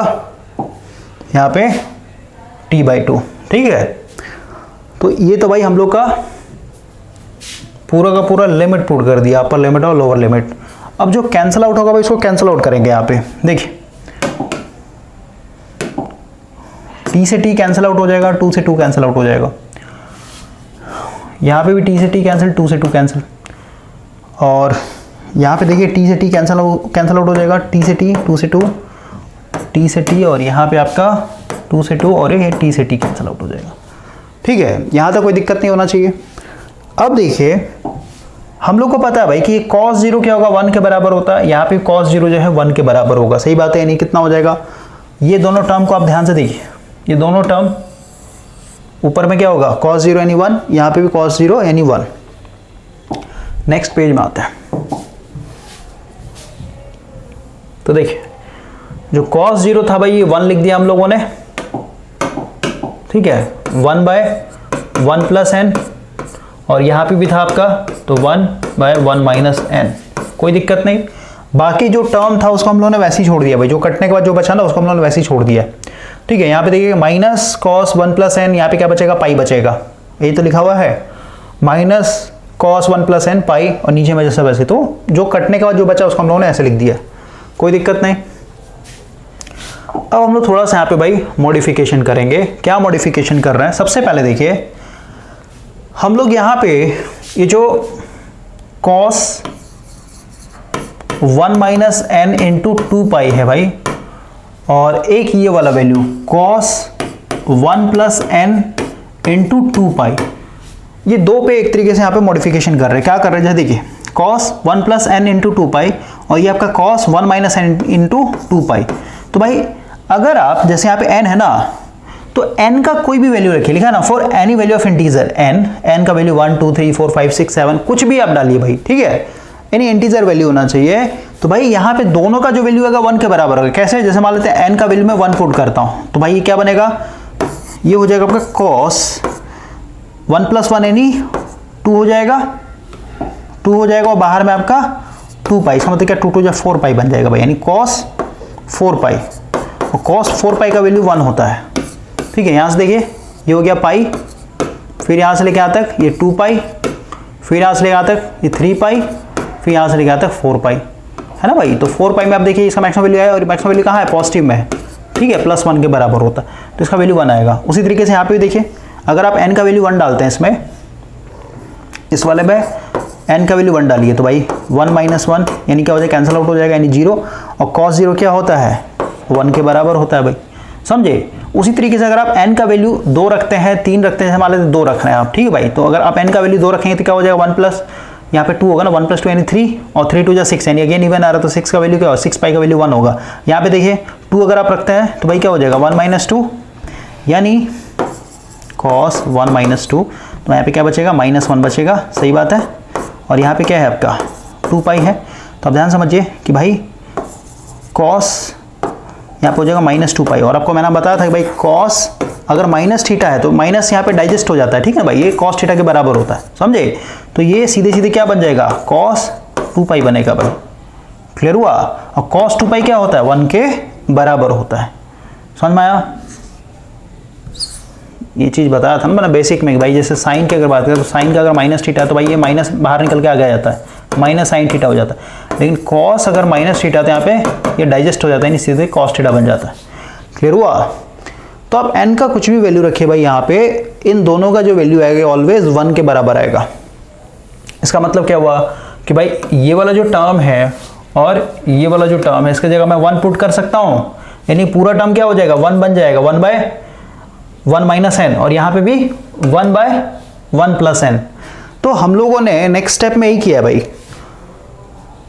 यहाँ पे t/2, ठीक है। तो ये तो भाई हम लोग का पूरा लिमिट पुट कर दिया, अपर लिमिट और लोअर लिमिट। अब जो कैंसिल आउट होगा भाई, इसको कैंसिल आउट करेंगे यहाँ पे, देखिए t से t कैंसिल आउट हो जाएगा, 2 से 2 कैंसिल आउट हो जाएगा, यहाँ पे भी t से t कैंसिल, 2 से 2 कैंसिल, और यहाँ पे देखिए t से t कैंसिल आउट हो जाएगा, t से t, 2 से 2, t से t, और यहाँ पे आपका 2 से 2, और ये t से t कैंसिल आउट हो जाएगा, ठीक है। यहाँ तक कोई दिक्कत नहीं होना चाहिए। अब देखिए हम लोग को पता है भाई कि cos 0 क्या होगा, 1 के बराबर होता है, यहाँ पे cos 0 जो है 1 के बराबर होगा, सही बात है, यानी कितना हो जाएगा, ये दोनों टर्म को आप ध्यान से देखिए, ये दोनों टर्म ऊपर में क्या होगा, cos 0 यानी 1, यहाँ पे भी cos 0 यानी 1। नेक्स्ट पेज में आते हैं, तो देखिए जो cos 0 था भाई, ये 1 लिख दिया हम लोगों ने, ठीक है, 1/1 प्लस एन, और यहाँ पे भी था आपका, तो 1/1 माइनस एन, कोई दिक्कत नहीं। बाकी जो टर्म था उसको हम लोगों ने वैसे ही छोड़ दिया भाई, जो कटने के बाद जो बचा ना उसको हम लोगों ने वैसे ही छोड़ दिया, ठीक है। यहाँ पे देखिए माइनस कॉस 1 प्लस एन, यहाँ पे क्या बचेगा, पाई बचेगा, यही तो लिखा हुआ है, माइनस कॉस 1 प्लस एन पाई, और नीचे में जैसा वैसे, तो जो कटने के बाद जो बचा उसको हम लोगों ने ऐसे लिख दिया, कोई दिक्कत नहीं। अब हम लोग थोड़ा सा यहाँ पे भाई मॉडिफिकेशन करेंगे। क्या मॉडिफिकेशन कर रहे हैं, सबसे पहले देखिए हम लोग यहाँ पे ये जो cos 1 माइनस एन इंटू 2π है भाई, और एक ये वाला value cos 1 plus n into 2π, ये दो पे एक तरीके से यहाँ पे मॉडिफिकेशन कर रहे हैं। क्या कर रहे हैं, जैसे देखिए cos 1 प्लस एन इंटू 2π, और ये आपका cos 1 माइनस एन इंटू 2π। तो भाई अगर आप जैसे यहाँ पे n है ना, तो n का कोई भी वैल्यू रखिए, लिखा ना for any value of integer n का वैल्यू 1 2 3 4 5 6 7 कुछ भी आप डालिए भाई, ठीक है, एनी इंटीजर वैल्यू होना चाहिए। तो भाई यहाँ पे दोनों का जो वैल्यू होगा 1 के बराबर होगा। कैसे? जैसे मान लेते हैं n का वैल्यू मैं 1 पुट करता हूँ, तो भाई ये क्या बनेगा, ये हो जाएगा आपका cos 1 + 1 यानी 2 हो जाएगा, 2 हो जाएगा, और बाहर में आपका 2 पाई, इसका मतलब क्या 2 2 4 पाई बन जाएगा भाई, यानी cos 4 पाई, और cos 4 पाई का वैल्यू 1 होता है, ठीक है। यहाँ से देखिए ये हो गया पाई, फिर यहाँ से लेके यहाँ तक ये 2 पाई, फिर यहाँ से लेके यहाँ तक ये 3 पाई, फिर यहाँ से लेके यहाँ तक 4 पाई, है ना भाई। तो 4 पाई में आप देखिए इसका मैक्सिमम वैल्यू है, और मैक्सिमम वैल्यू कहाँ है, पॉजिटिव में है, ठीक है, +1 के बराबर होता है, तो इसका वैल्यू 1 आएगा। उसी तरीके से यहाँ पे देखिए अगर आप n का वैल्यू 1 डालते हैं इसमें, इस वाले में n का वैल्यू 1 डालिए, तो भाई 1 - 1 यानी क्या हो जाएगा, कैंसिल आउट हो जाएगा, यानी 0, और cos 0 क्या होता है, 1 के बराबर होता है भाई, समझे। उसी तरीके से अगर आप n का वैल्यू 2 रखते हैं, 3 रखते हैं, मान लेते 2 रख रहे हैं आप, ठीक है भाई, तो अगर आप n का वैल्यू 2 रखेंगे तो क्या हो जाएगा, 1 प्लस यहाँ पे 2 होगा ना, 1 + 2 यानी 3, और 3 2 6 यानी अगेन इवन आ रहा है, तो 6 का वैल्यू क्या होगा, 6 पाई का वैल्यू 1 होगा। यहाँ पे देखिए 2 अगर आप रखते हैं तो भाई क्या हो जाएगा, 1 - 2 यानी cos 1 - 2, तो यहाँ पे क्या बचेगा, -1 बचेगा, सही बात है। और यहाँ पे क्या है आपका 2 पाई है, तो आप ध्यान समझिए कि भाई cos यहाँ पे हो जाएगा -2 पाई, और आपको मैंने बताया था कि भाई cos अगर -θ है तो माइनस यहाँ पे डाइजेस्ट हो जाता है, ठीक है भाई, ये cos θ के बराबर होता है, समझे। तो ये सीधे सीधे क्या बन जाएगा, cos 2 पाई बनेगा भाई, क्लियर हुआ। और cos 2 पाई क्या होता है, 1 के बराबर होता है, समझ में आया। ये चीज़ बताया था ना मैंने बेसिक में, भाई जैसे साइन की अगर बात करें तो साइन का अगर -θ है तो भाई ये माइनस बाहर निकल के आ गया जाता है, -sin θ हो जाता है, लेकिन cos अगर -θ तो यहाँ पे ये डाइजेस्ट हो जाता है, नहीं सीधे cos θ बन जाता है, क्लियर हुआ। तो आप n का कुछ भी वैल्यू रखिए भाई, यहाँ पे इन दोनों का जो वैल्यू आएगा ऑलवेज 1 के बराबर आएगा। इसका मतलब क्या हुआ कि भाई ये वाला जो टर्म है और ये वाला जो टर्म है, इसकी जगह मैं 1 पुट कर सकता हूँ, यानी पूरा टर्म क्या हो जाएगा, 1 बन जाएगा, 1/1 - n, और यहाँ पे भी 1/1 + n। तो हम लोगों ने नेक्स्ट स्टेप में यही किया भाई,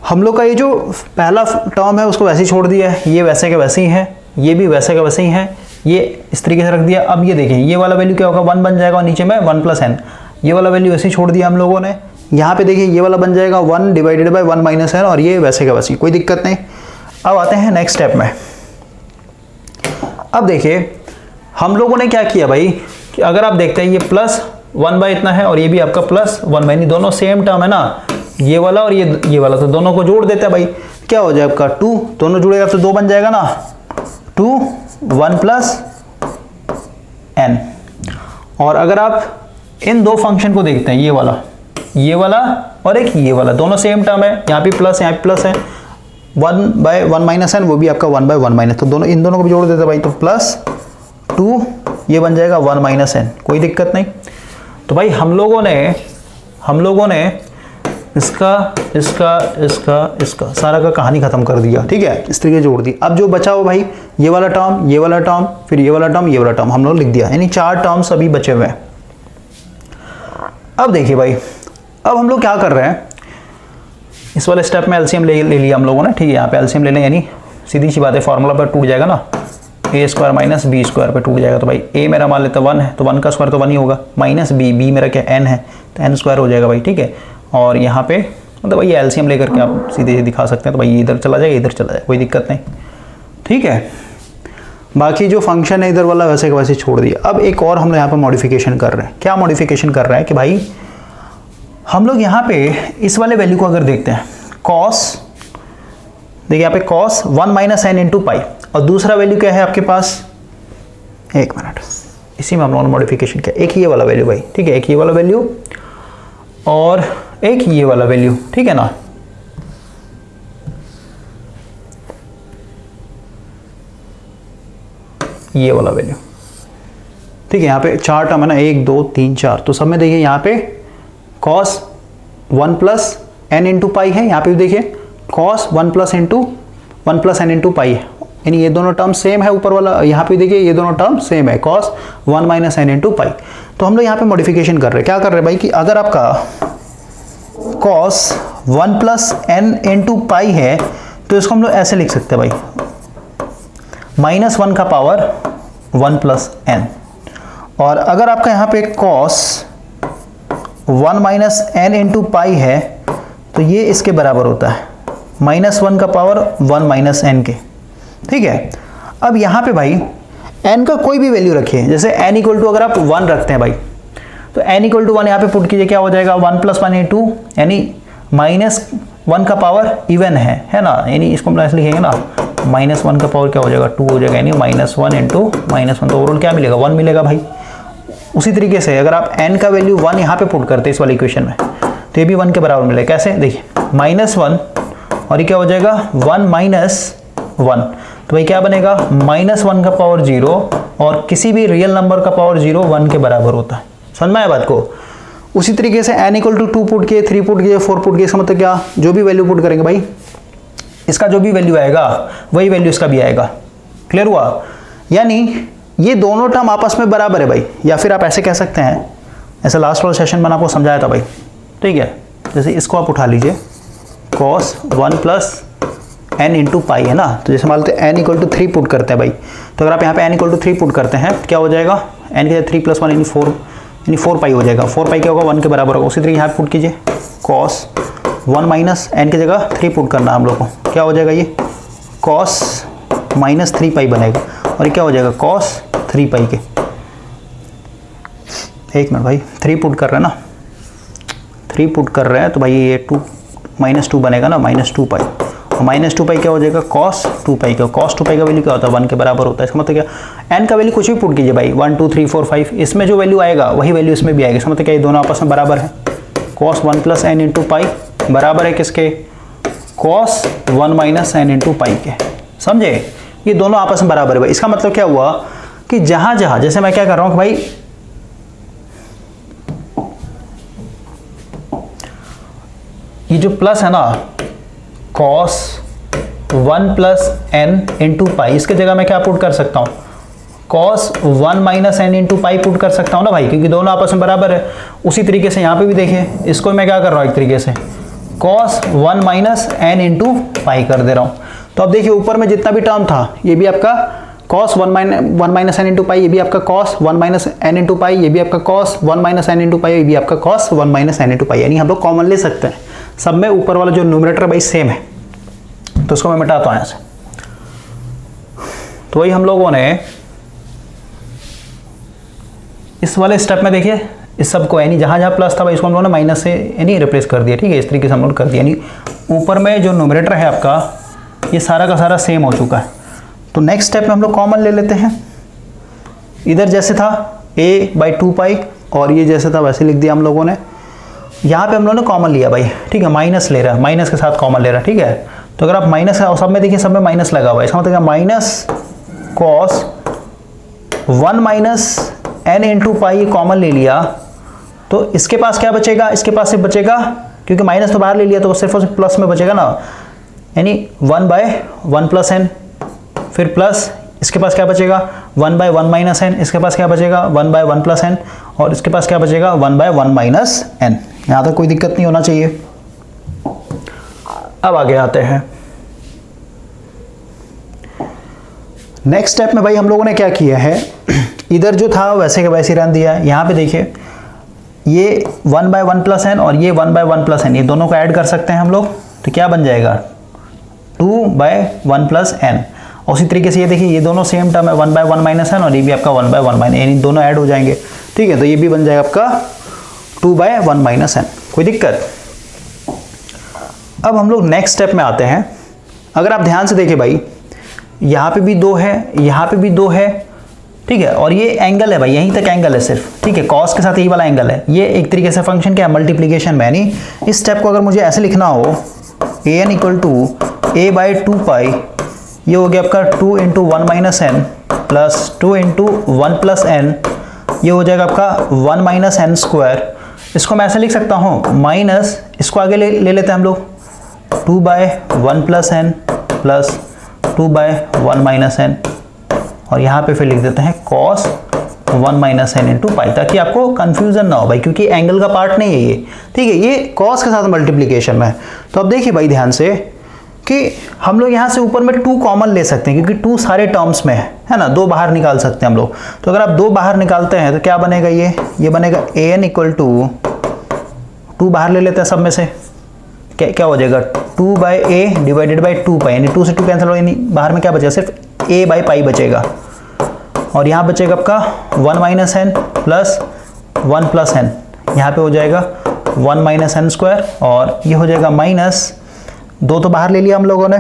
हम लोग का ये जो पहला टर्म है उसको वैसे ही छोड़ दिया है, ये वैसे के वैसे ही है, ये भी वैसे का वैसे ही है, ये इस तरीके से रख दिया। अब ये देखिए ये वाला वैल्यू क्या होगा, 1 बन जाएगा, और नीचे में 1 + n, ये वाला वैल्यू वैसे ही छोड़ दिया हम लोगों ने। यहाँ पे देखिए ये वाला बन जाएगा 1 / 1 - n, और ये वैसे का वैसे, कोई दिक्कत नहीं। अब आते हैं नेक्स्ट स्टेप में। अब देखिए हम लोगों ने क्या किया भाई, कि अगर आप देखते हैं ये +1 इतना है, और ये भी आपका +1 यानी दोनों सेम टर्म है ना, ये वाला और ये वाला, तो दोनों को जोड़ देते हैं भाई, क्या हो जाएगा आपका 2, दोनों जुड़ेगा तो 2 बन जाएगा ना, 2 1 + n। और अगर आप इन दो फंक्शन को देखते हैं, ये वाला और एक ये वाला, दोनों सेम टर्म है, यहाँ पे प्लस यहाँ पे प्लस है, 1/1 - n वो भी आपका 1/1 - तो दोनों इन दोनों को भी जोड़ देते हैं भाई, तो +2 ये बन जाएगा 1 - n, कोई दिक्कत नहीं। तो भाई हम लोगों ने इसका सारा का कहानी खत्म कर दिया, ठीक है, इस तरीके जोड़ दी। अब जो बचा हो भाई ये वाला टर्म, फिर ये वाला टर्म हम लोग लिख दिया, यानी 4 टर्म्स अभी बचे हुए हैं। अब देखिए भाई, अब हम लोग क्या कर रहे हैं, इस वाले स्टेप में एलसीएम ले लिया हम लोगों ने, ठीक है, यहाँ पे एलसीएम ले लें, यानी सीधी सी बात है, फॉर्मूला पर टूट जाएगा ना, a² - b² पे टूट जाएगा। तो भाई a मेरा मान लेते 1 है, तो 1 का स्क्वायर तो 1 ही होगा, -b मेरा क्या n है, तो n² हो जाएगा भाई, ठीक है। और यहाँ पे मतलब भाई एलसीएम लेकर के आप सीधे दिखा सकते हैं, तो भाई ये इधर चला जाएगा, इधर चला जाएगा, कोई दिक्कत नहीं, ठीक है। बाकी जो फंक्शन है इधर वाला वैसे का वैसे छोड़ दिया। अब एक और हम लोग यहाँ पे मॉडिफिकेशन कर रहे हैं। क्या मॉडिफिकेशन कर रहे हैं कि भाई हम लोग यहाँ पे इस वाले वैल्यू को अगर देखते हैं, cos, देखिए यहाँ पे cos 1 - n × पाई, और दूसरा वैल्यू क्या है आपके पास, एक मिनट, इसी में हम लोगों ने मॉडिफिकेशन किया, एक ये वाला वैल्यू भाई, ठीक है, एक ये वाला वैल्यू और एक ये वाला वैल्यू, ठीक है ना। ये वाला वैल्यू, ठीक है, यहाँ पे 4 टर्म है ना, 1 2 3 4, तो सब में देखिए यहाँ पे cos 1 + n × पाई है, यहाँ पे भी देखिए cos 1 + n × पाई है, यानी ये दोनों टर्म सेम है ऊपर वाला, यहाँ पे देखिए ये दोनों टर्म सेम है, cos 1 - n × पाई। तो हम लोग यहाँ पे मॉडिफिकेशन कर रहे हैं, क्या कर रहे हैं भाई कि अगर आपका cos 1 + n × पाई है तो इसको हम लोग ऐसे लिख सकते हैं भाई, -1 का पावर 1 + n, और अगर आपका यहाँ पे cos 1 minus N into pi है तो ये इसके बराबर होता है -1 का पावर 1 माइनस एन के। ठीक है, अब यहाँ पे भाई n का कोई भी वैल्यू रखिए, जैसे n इक्वल टू अगर आप 1 रखते हैं भाई तो n इक्वल टू 1 यहाँ पे पुट कीजिए, क्या हो जाएगा 1 + 1 × 2 यानी -1 का पावर इवन है ना, यानी इसको हम ऐसे लिखेंगे ना -1 का पावर क्या हो जाएगा 2 हो जाएगा, यानी -1 × -1 तो ओवरऑल क्या मिलेगा 1 मिलेगा भाई। उसी तरीके से अगर आप n का वैल्यू 1 यहाँ पे पुट करते हैं इस वाले इक्वेशन में तो ये भी 1 के बराबर मिलेगा। कैसे, देखिए -1 और ये क्या हो जाएगा 1 - 1 तो भाई क्या बनेगा -1 का पावर 0 और किसी भी रियल नंबर का पावर 0 1 के बराबर होता है। समझ में आया बात को। उसी तरीके से n इक्वल टू 2 पुट किए, 3 पुट किए, 4 पुट किए, इसका मतलब क्या, जो भी वैल्यू पुट करेंगे भाई इसका जो भी वैल्यू आएगा वही वैल्यू इसका भी आएगा। क्लियर हुआ, यानी ये दोनों टर्म आपस में बराबर है भाई। या फिर आप ऐसे कह सकते हैं, ऐसा लास्ट वाला सेशन में आपको समझाया था भाई। ठीक है, जैसे इसको आप उठा लीजिए cos 1 + n इंटू पाई है ना, तो जैसे मान लेते हैं n इक्वल टू 3 पुट करते हैं भाई, तो अगर आप यहाँ पे n इक्वल टू 3 पुट करते हैं क्या हो जाएगा n के 3 + 1 यानी 4 यानी 4 पाई हो जाएगा। 4 पाई क्या होगा 1 के बराबर होगा। उसी तरीके यहाँ पुट कीजिए cos 1 माइनस n की जगह 3 पुट करना हम लोग को, क्या हो जाएगा ये cos -3 पाई बनेगा और ये क्या हो जाएगा cos 3 पाई के। एक मिनट भाई, 3 पुट कर रहे हैं ना, 3 पुट कर रहे हैं तो भाई ये -2 बनेगा ना -2 पाई और -2 पाई क्या हो जाएगा cos 2 पाई का। cos 2 पाई का वैल्यू क्या होता है 1 के बराबर होता है। इसका मतलब क्या, n का वैल्यू कुछ भी पुट कीजिए भाई 1 2 3 4 5 इसमें जो वैल्यू आएगा वही वैल्यू इसमें भी आएगी। इसका मतलब क्या, ये दोनों आपस में बराबर है। cos 1 + n इंटू पाई बराबर है किसके cos 1 minus n into pi के। समझे, ये दोनों आपस में बराबर है भाई। इसका मतलब क्या हुआ कि जहां जहां, जैसे मैं क्या कर रहा हूं कि भाई ये जो प्लस है ना cos 1 + n इंटू पाई, इसके जगह मैं क्या पुट कर सकता हूँ cos 1 minus n into pi put कर सकता हूँ ना भाई, क्योंकि दोनों आपस में बराबर है। उसी तरीके से यहाँ पे भी देखिए, इसको मैं क्या कर रहा हूँ एक तरीके से cos 1 minus n into pi कर दे रहा हूँ। तो अब देखिए ऊपर में जितना भी टर्म था ये भी आपका cos 1 minus n into pi, ये भी आपका cos 1 minus n into pi, ये भी आपका cos 1 minus n into pi, ये भी आपका cos 1 minus n into pi. यानी हम लोग कॉमन ले सकते हैं, सब में ऊपर वाला जो न्यूमरेटर भाई सेम है। तो उसको मैं मिटाता हूँ यहाँ से। तो वही हम लोगों ने इस वाले स्टेप में देखिए इस सब को यानी जहाँ जहाँ प्लस था भाई इसको हम लोगों ने माइनस से यानी रिप्लेस कर दिया। ठीक है, इस तरीके से हम लोग कर दिया, यानी ऊपर में जो न्यूमरेटर है आपका ये सारा का सारा सेम हो चुका है। तो नेक्स्ट स्टेप में हम लोग कॉमन ले लेते हैं। इधर जैसे था a/2 पाई और ये जैसे था वैसे लिख दिया हम लोगों ने। यहाँ पे हम लोगों ने कॉमन लिया भाई। ठीक है, माइनस ले रहा है, माइनस के साथ कॉमन ले रहा है। ठीक है, तो अगर आप माइनस सब में देखिए सब में माइनस लगा हुआ है, इसका मतलब minus cos 1 minus n into pi common ले लिया तो इसके पास क्या बचेगा, इसके पास सिर्फ बचेगा, क्योंकि माइनस तो बाहर ले लिया तो सिर्फ और सिर्फ प्लस में बचेगा ना, यानी 1/1 + n, फिर प्लस इसके पास क्या बचेगा 1/1 माइनस n, इसके पास क्या बचेगा 1/1 + n और इसके पास क्या बचेगा 1/1 माइनस n। यहाँ तक कोई दिक्कत नहीं होना चाहिए। अब आगे आते हैं नेक्स्ट स्टेप में भाई हम लोगों ने क्या किया है, इधर जो था वैसे के वैसे रहने दिया है। यहाँ पे देखिए ये 1/1 + n और ये 1/1 + n, ये दोनों को ऐड कर सकते हैं हम लोग, तो क्या बन जाएगा 2/1 + n। और उसी तरीके से ये देखिए ये दोनों सेम टर्म है 1/1 माइनस n और ये भी आपका 1/1 माइनस, यानी दोनों ऐड हो जाएंगे। ठीक है, तो ये भी बन जाएगा आपका 2/1 माइनस n। कोई दिक्कत। अब हम लोग नेक्स्ट स्टेप में आते हैं। अगर आप ध्यान से देखिए भाई यहाँ पे भी 2 है, यहाँ पे भी 2 है। ठीक है, और ये एंगल है भाई, यहीं तक एंगल है सिर्फ। ठीक है, कॉस के साथ यही वाला एंगल है। ये एक तरीके से फंक्शन क्या है मल्टीप्लीकेशन में, यानी इस स्टेप को अगर मुझे ऐसे लिखना हो an = a/2 पाई, ये हो गया आपका 2 × 1 माइनस n प्लस 2 × 1 + n, ये हो जाएगा आपका 1 माइनस n स्क्वायर। इसको मैं ऐसे लिख सकता हूँ माइनस, इसको आगे ले लेते हैं हम लोग 2/1 + n प्लस 2/1 माइनस n और यहाँ पे फिर लिख देते हैं cos 1 minus n into pi, ताकि आपको कंफ्यूजन ना हो भाई, क्योंकि एंगल का पार्ट नहीं है ये। ठीक है, ये cos के साथ मल्टीप्लीकेशन में है। तो अब देखिए भाई ध्यान से कि हम लोग यहाँ से ऊपर में 2 कॉमन ले सकते हैं क्योंकि 2 सारे टर्म्स में है ना, 2 बाहर निकाल सकते हैं हम लोग। तो अगर आप 2 बाहर निकालते हैं तो क्या बनेगा, ये बनेगा an इक्वल टू 2 बाहर ले लेते हैं सब में से, क्या हो जाएगा 2/a डिवाइडेड बाई 2 यानी 2 से 2 कैंसिल हो, यानी बाहर में क्या बचेगा, सिर्फ a/π बचेगा। और यहाँ बचेगा आपका 1 minus N plus 1 plus N, यहाँ पे हो जाएगा 1 माइनस एन स्क्वायर, और ये हो जाएगा माइनस 2 तो बाहर ले लिया हम लोगों ने,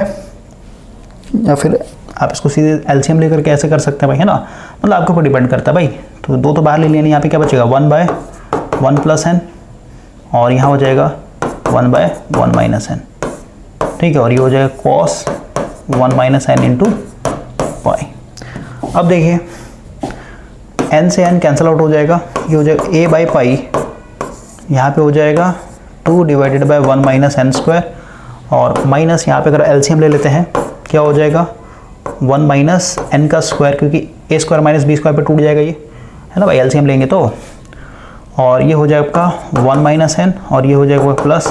या फिर आप इसको सीधे एलसीएम लेकर के ऐसे कर सकते हैं भाई, है ना, मतलब आपके ऊपर डिपेंड करता है भाई। तो 2 तो बाहर ले लिया, यहाँ पे क्या बचेगा 1/1 प्लस एन, और यहाँ हो जाएगा 1/1 माइनस एन, ठीक है, और ये हो जाएगा cos 1 minus N into pi. अब देखिए n से n कैंसिल आउट हो जाएगा, ये हो जाएगा a/π, यहाँ पे हो जाएगा 2 divided by 1 minus N square, और माइनस यहाँ पे अगर एलसीएम ले लेते हैं क्या हो जाएगा 1 माइनस एन का स्क्वायर, क्योंकि a square minus b square पे टूट जाएगा ये, है ना भाई, एलसीएम लेंगे तो, और ये हो जाएगा आपका 1 माइनस एन, और ये हो जाएगा प्लस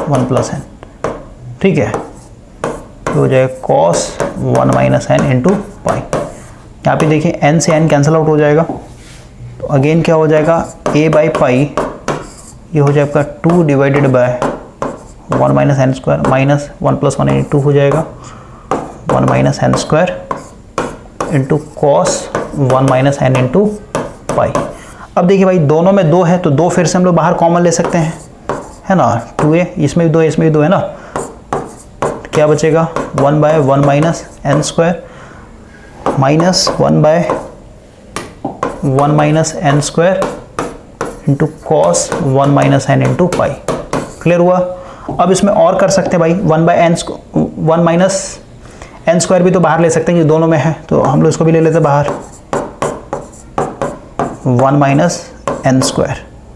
1 प्लस एन, ठीक है, ये हो जाएगा cos 1 minus N into pi. यहाँ पे देखिए n से n कैंसिल आउट हो जाएगा, तो अगेन क्या हो जाएगा a/π, ये हो जाएगा 2 divided by 1 minus N square minus 1 plus 1 यानी 2 हो जाएगा 1 minus N square into cos 1 minus N into pi. अब देखिए भाई दोनों में 2 है तो 2 फिर से हम लोग बाहर कॉमन ले सकते हैं, है ना, 2a, इसमें भी 2 है, इसमें भी 2 है ना, क्या बचेगा 1/1 minus N square minus 1/1 minus N square into cos 1 minus N into pi. Clear हुआ। अब इसमें और कर सकते हैं भाई 1 माइनस एन स्क्वायर भी तो बाहर ले सकते हैं, ये दोनों में है, तो हम लोग इसको भी ले लेते हैं बाहर 1 माइनस एन स्क्वायर,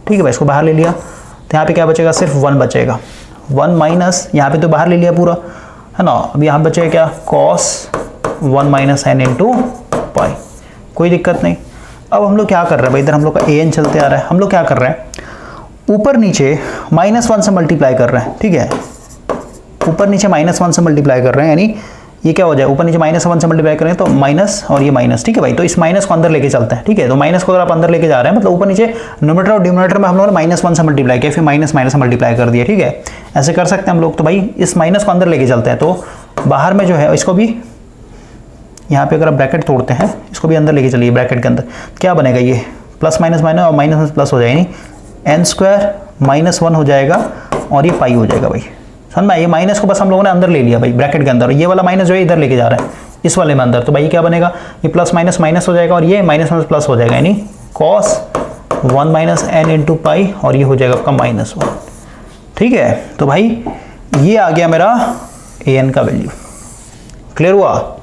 ठीक है भाई, इसको बाहर ले लिया तो यहाँ पे क्या बचेगा, सिर्फ 1 बचेगा, 1 माइनस यहाँ पे तो बाहर ले लिया पूरा, है ना, अब यहाँ बचेगा क्या cos 1 minus N into pi, कोई दिक्कत नहीं। अब हम लोग क्या कर रहे हैं भाई, इधर हम लोग का an चलते आ रहा है, हम लोग क्या कर रहे हैं ऊपर नीचे -1 से मल्टीप्लाई कर रहे हैं, ठीक है, ऊपर नीचे -1 से मल्टीप्लाई कर रहे हैं, यानी ये क्या हो जाए ऊपर नीचे -1 से मल्टीप्लाई करें तो माइनस और ये माइनस, ठीक है भाई, तो इस माइनस को अंदर लेके चलते हैं, ठीक है, तो माइनस को अगर आप अंदर लेके जा रहे हैं मतलब ऊपर नीचे न्यूमरेटर और डिनोमिनेटर में हम लोगों ने -1 से मल्टीप्लाई किया, फिर माइनस से मल्टीप्लाई कर दिया, ठीक है, ऐसे कर सकते हैं हम लोग। तो भाई इस माइनस को अंदर लेके चलते हैं, तो बाहर में जो है इसको भी यहाँ पे अगर आप ब्रैकेट तोड़ते हैं इसको भी अंदर लेके चलिए, ब्रैकेट के अंदर क्या बनेगा, ये प्लस माइनस माइनस और माइनस प्लस हो जाएगा, यानी एन स्क्वायर -1 हो जाएगा और ये पाई हो जाएगा भाई, समझ में, ये माइनस को बस हम लोगों ने अंदर ले लिया भाई ब्रैकेट के अंदर, ये वाला माइनस जो है इधर लेके जा रहा है इस वाले में अंदर, तो भाई क्या बनेगा, ये प्लस माइनस माइनस हो जाएगा और ये माइनस माइनस प्लस हो जाएगा, यानी cos 1 minus N into pi, और ये हो जाएगा आपका -1, ठीक है। तो भाई ये आ गया मेरा an का वैल्यू। क्लियर हुआ।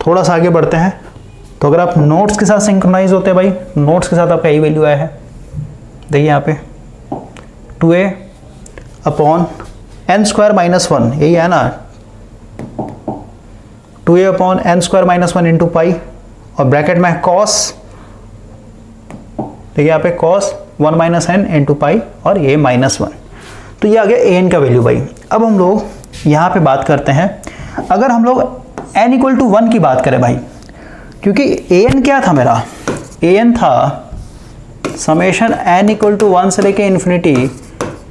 थोड़ा सा आगे बढ़ते हैं, तो अगर आप नोट्स के साथ सिंक्रोनाइज होते हैं भाई, नोट्स के साथ आपका यही वैल्यू आया है, देखिए यहाँ पे 2a अपॉन एन स्क्वायर -1, यही है ना, 2a upon N square -1 into pi, और ब्रैकेट में कॉस, देखिए यहाँ पे cos 1 minus N into pi और ये -1, तो ये आ गया an का वैल्यू भाई। अब हम लोग यहाँ पे बात करते हैं, अगर हम लोग n इक्वल टू 1 की बात करें भाई, क्योंकि an क्या था मेरा, an था समेशन n इक्वल टू 1 से लेके infinity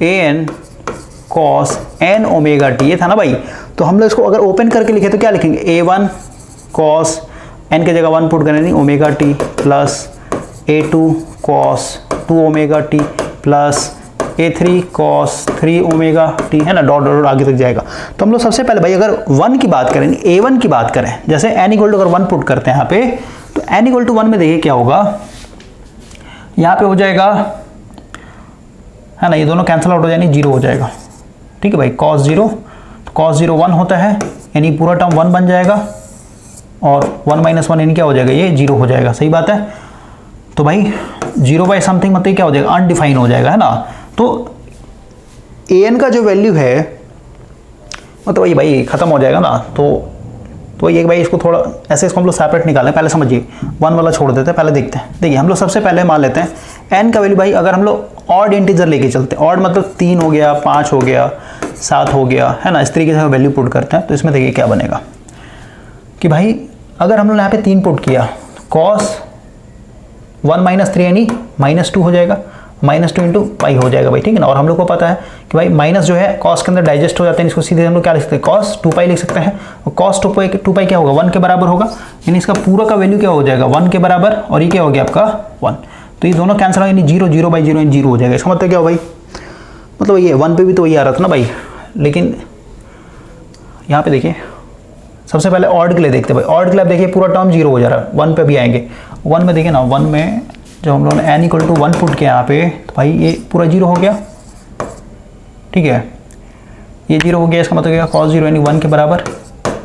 an cos n omega t, ये था ना भाई। तो हम लोग इसको अगर ओपन करके लिखे तो क्या लिखेंगे, a1 कॉस n की जगह 1 पुट करेंगे omega t plus a2 cos 2 omega t plus a3 cos 3 omega t, है ना, डॉट डॉट आगे तक जाएगा। तो हम लोग सबसे पहले भाई अगर 1 की बात करें, a1 की बात करें, जैसे n इक्वल टू अगर 1 पुट करते हैं यहाँ पे, तो n इक्वल टू 1 में देखिए क्या होगा, यहाँ पे हो जाएगा, है ना, ये दोनों कैंसिल आउट हो जाएंगे, 0 हो जाएगा, ठीक है भाई, cos 0, तो cos 0 1 होता है, यानी पूरा टर्म 1 बन जाएगा, और 1 माइनस 1 यानी क्या हो जाएगा, ये 0 हो जाएगा, सही बात है। तो भाई 0 बाई समथिंग मतलब क्या हो जाएगा, अनडिफाइन हो जाएगा, है ना। तो an का जो वैल्यू है मतलब वही भाई खत्म हो जाएगा ना, तो ये भाई इसको थोड़ा ऐसे इसको हम लोग सेपरेट निकालें, पहले समझिए 1 वाला छोड़ देते हैं, पहले देखते हैं। देखिए हम लोग सबसे पहले मान लेते हैं n का वैल्यू भाई, अगर हम लोग ऑड इंटीजर लेके चलते हैं, ऑड मतलब 3 हो गया, 5 हो गया, 7 हो गया, है ना। इस तरीके से वैल्यू पुट करते हैं। तो इसमें देखिए क्या बनेगा कि भाई अगर हम लोग यहाँ पे 3 पुट किया, कॉस 1 माइनस 3 यानी -2 हो जाएगा, -2 इंटू पाई हो जाएगा भाई, ठीक है ना। और हम लोग को पता है कि भाई माइनस जो है कॉस के अंदर डाइजेस्ट हो जाते हैं, इसको सीधे हम लोग क्या लिख सकते हैं, कॉस 2 लिख सकते हैं। और कॉस 2 पाई क्या होगा, 1 के बराबर होगा, यानी इसका पूरा का वैल्यू क्या हो जाएगा 1 के बराबर, और ये क्या हो गया आपका 1। तो ये दोनों कैंसिल हो, यानी 0/0 यानी 0 हो जाएगा। इसका मतलब क्या हो भाई, मतलब ये 1 पे भी तो वही आ रहा था ना भाई, लेकिन यहाँ पे देखिए सबसे पहले ऑड के लिए देखते हैं भाई। ऑड के लिए आप देखिए पूरा टर्म 0 हो जा रहा है, 1 पे भी आएंगे। 1 में देखिए ना, 1 में जब हम लोगों ने n = 1 पुट किया यहाँ पे, तो भाई ये पूरा 0 हो गया, ठीक है। ये 0 हो गया, इसका मतलब क्या, cos 0 यानी 1 के बराबर,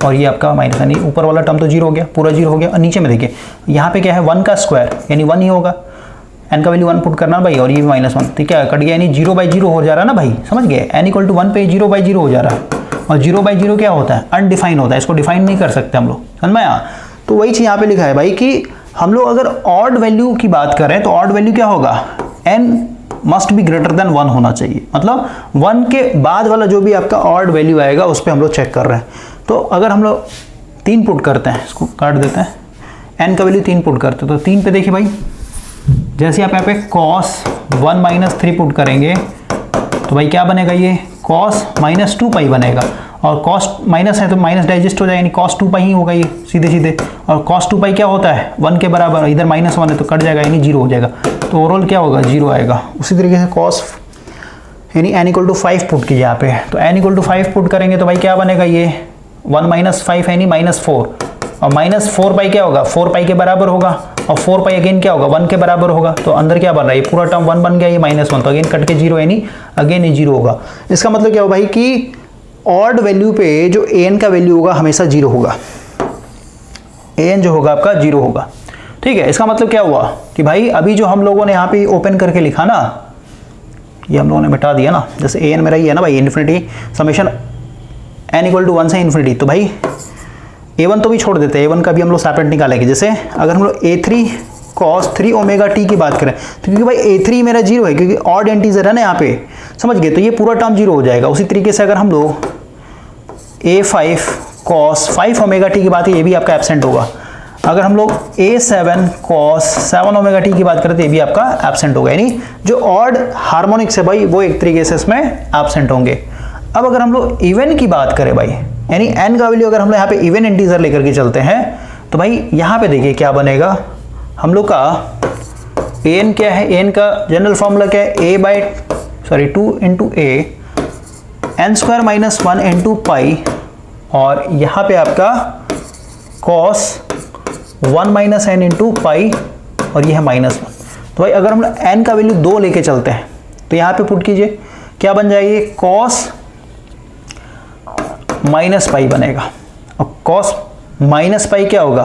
और ये आपका माइनस, यानी ऊपर वाला टर्म तो 0 हो गया, पूरा 0 हो गया। और नीचे में देखिए यहाँ पे क्या है, 1 का स्क्वायर यानी 1 ही होगा, n का वैल्यू 1 पुट करना भाई, और ये -1, तो क्या कट गया, यानी 0/0 हो जा रहा है ना भाई, समझ गए। n = 1 पे 0/0 हो जा रहा है, और 0/0 क्या होता है, अनडिफाइन होता है, इसको डिफाइन नहीं कर सकते हम लोग, समझ में आया। तो वही चीज़ यहाँ पे लिखा है भाई कि हम लोग अगर ऑड वैल्यू की बात करें तो ऑड वैल्यू क्या होगा, n must be greater than 1 होना चाहिए, मतलब 1 के बाद वाला जो भी आपका ऑड वैल्यू आएगा उस पर हम लोग चेक कर रहे हैं। तो अगर हम लोग 3 पुट करते हैं, इसको काट देते हैं, n का वैल्यू 3 पुट करते हैं, तो 3 पे देखिए भाई, जैसे आप यहाँ पे cos 1 - 3 पुट करेंगे तो भाई क्या बनेगा, ये cos -2 पाई बनेगा, और cos माइनस है तो माइनस डाइजेस्ट हो जाएगा, यानी cos 2 पाई ही होगा ये सीधे सीधे। और cos 2 पाई क्या होता है, 1 के बराबर, इधर -1 है तो कट जाएगा, यानी 0 हो जाएगा। तो ओवरऑल क्या होगा, 0 आएगा। उसी तरीके से cos यानी n = 5 पुट कीजिए यहाँ पे, तो n = 5 पुट करेंगे तो भाई क्या बनेगा, ये 1 - 5 यानी -4, और -4 पाई क्या होगा, 4 पाई के बराबर होगा, और 4 पाई अगेन क्या होगा, 1 के बराबर होगा। तो अंदर क्या बन रहा है, ये पूरा टर्म 1 बन गया, ये -1, तो अगेन कट के 0, यानी अगेन ये 0 होगा। इसका मतलब क्या होगा भाई कि ऑड वैल्यू पे जो an का वैल्यू होगा हमेशा 0 होगा, an जो होगा आपका 0 होगा, ठीक है। इसका मतलब क्या हुआ कि भाई अभी जो हम लोगों ने यहाँ पे ओपन करके लिखा ना, ये हम लोगों ने मिटा दिया ना, जैसे an मेरा ये है ना भाई, इन्फिनिटी समेशन n = 1 से इन्फिनिटी, तो भाई a1 तो भी छोड़ देते हैं, a1 का भी हम लोग सेपरेट निकालेंगे। जैसे अगर हम लोग a3 cos 3 ωt की बात करें, तो क्योंकि भाई a3 मेरा 0 है, क्योंकि ऑड इंटीजर है ना यहाँ पे, समझ गए, तो ये पूरा टर्म 0 हो जाएगा। उसी तरीके से अगर हम लोग a5 cos 5 ωt की बात है, ये भी आपका एब्सेंट होगा। अगर हम लोग a7 cos 7 ωt की बात करें तो ये भी आपका एब्सेंट होगा, यानी जो ऑड हार्मोनिक्स है भाई वो एक तरीके से इसमें एब्सेंट होंगे। अब अगर हम लोग इवन की बात करें भाई, यानी n का वैल्यू अगर हम लोग यहाँ पे इवन इंटीजर लेकर के चलते हैं, तो भाई यहाँ पे देखिए क्या बनेगा, हम लोग का an क्या है, an का जनरल फॉर्मूला क्या है, 2 × a n² - 1 × पाई, और यहाँ पे आपका cos 1 - n × पाई, और ये है -1। तो भाई अगर हम लोग n का वैल्यू 2 लेके चलते हैं तो यहाँ पे पुट कीजिए, क्या बन जाएगी, cos -पाई बनेगा, और cos -पाई क्या होगा,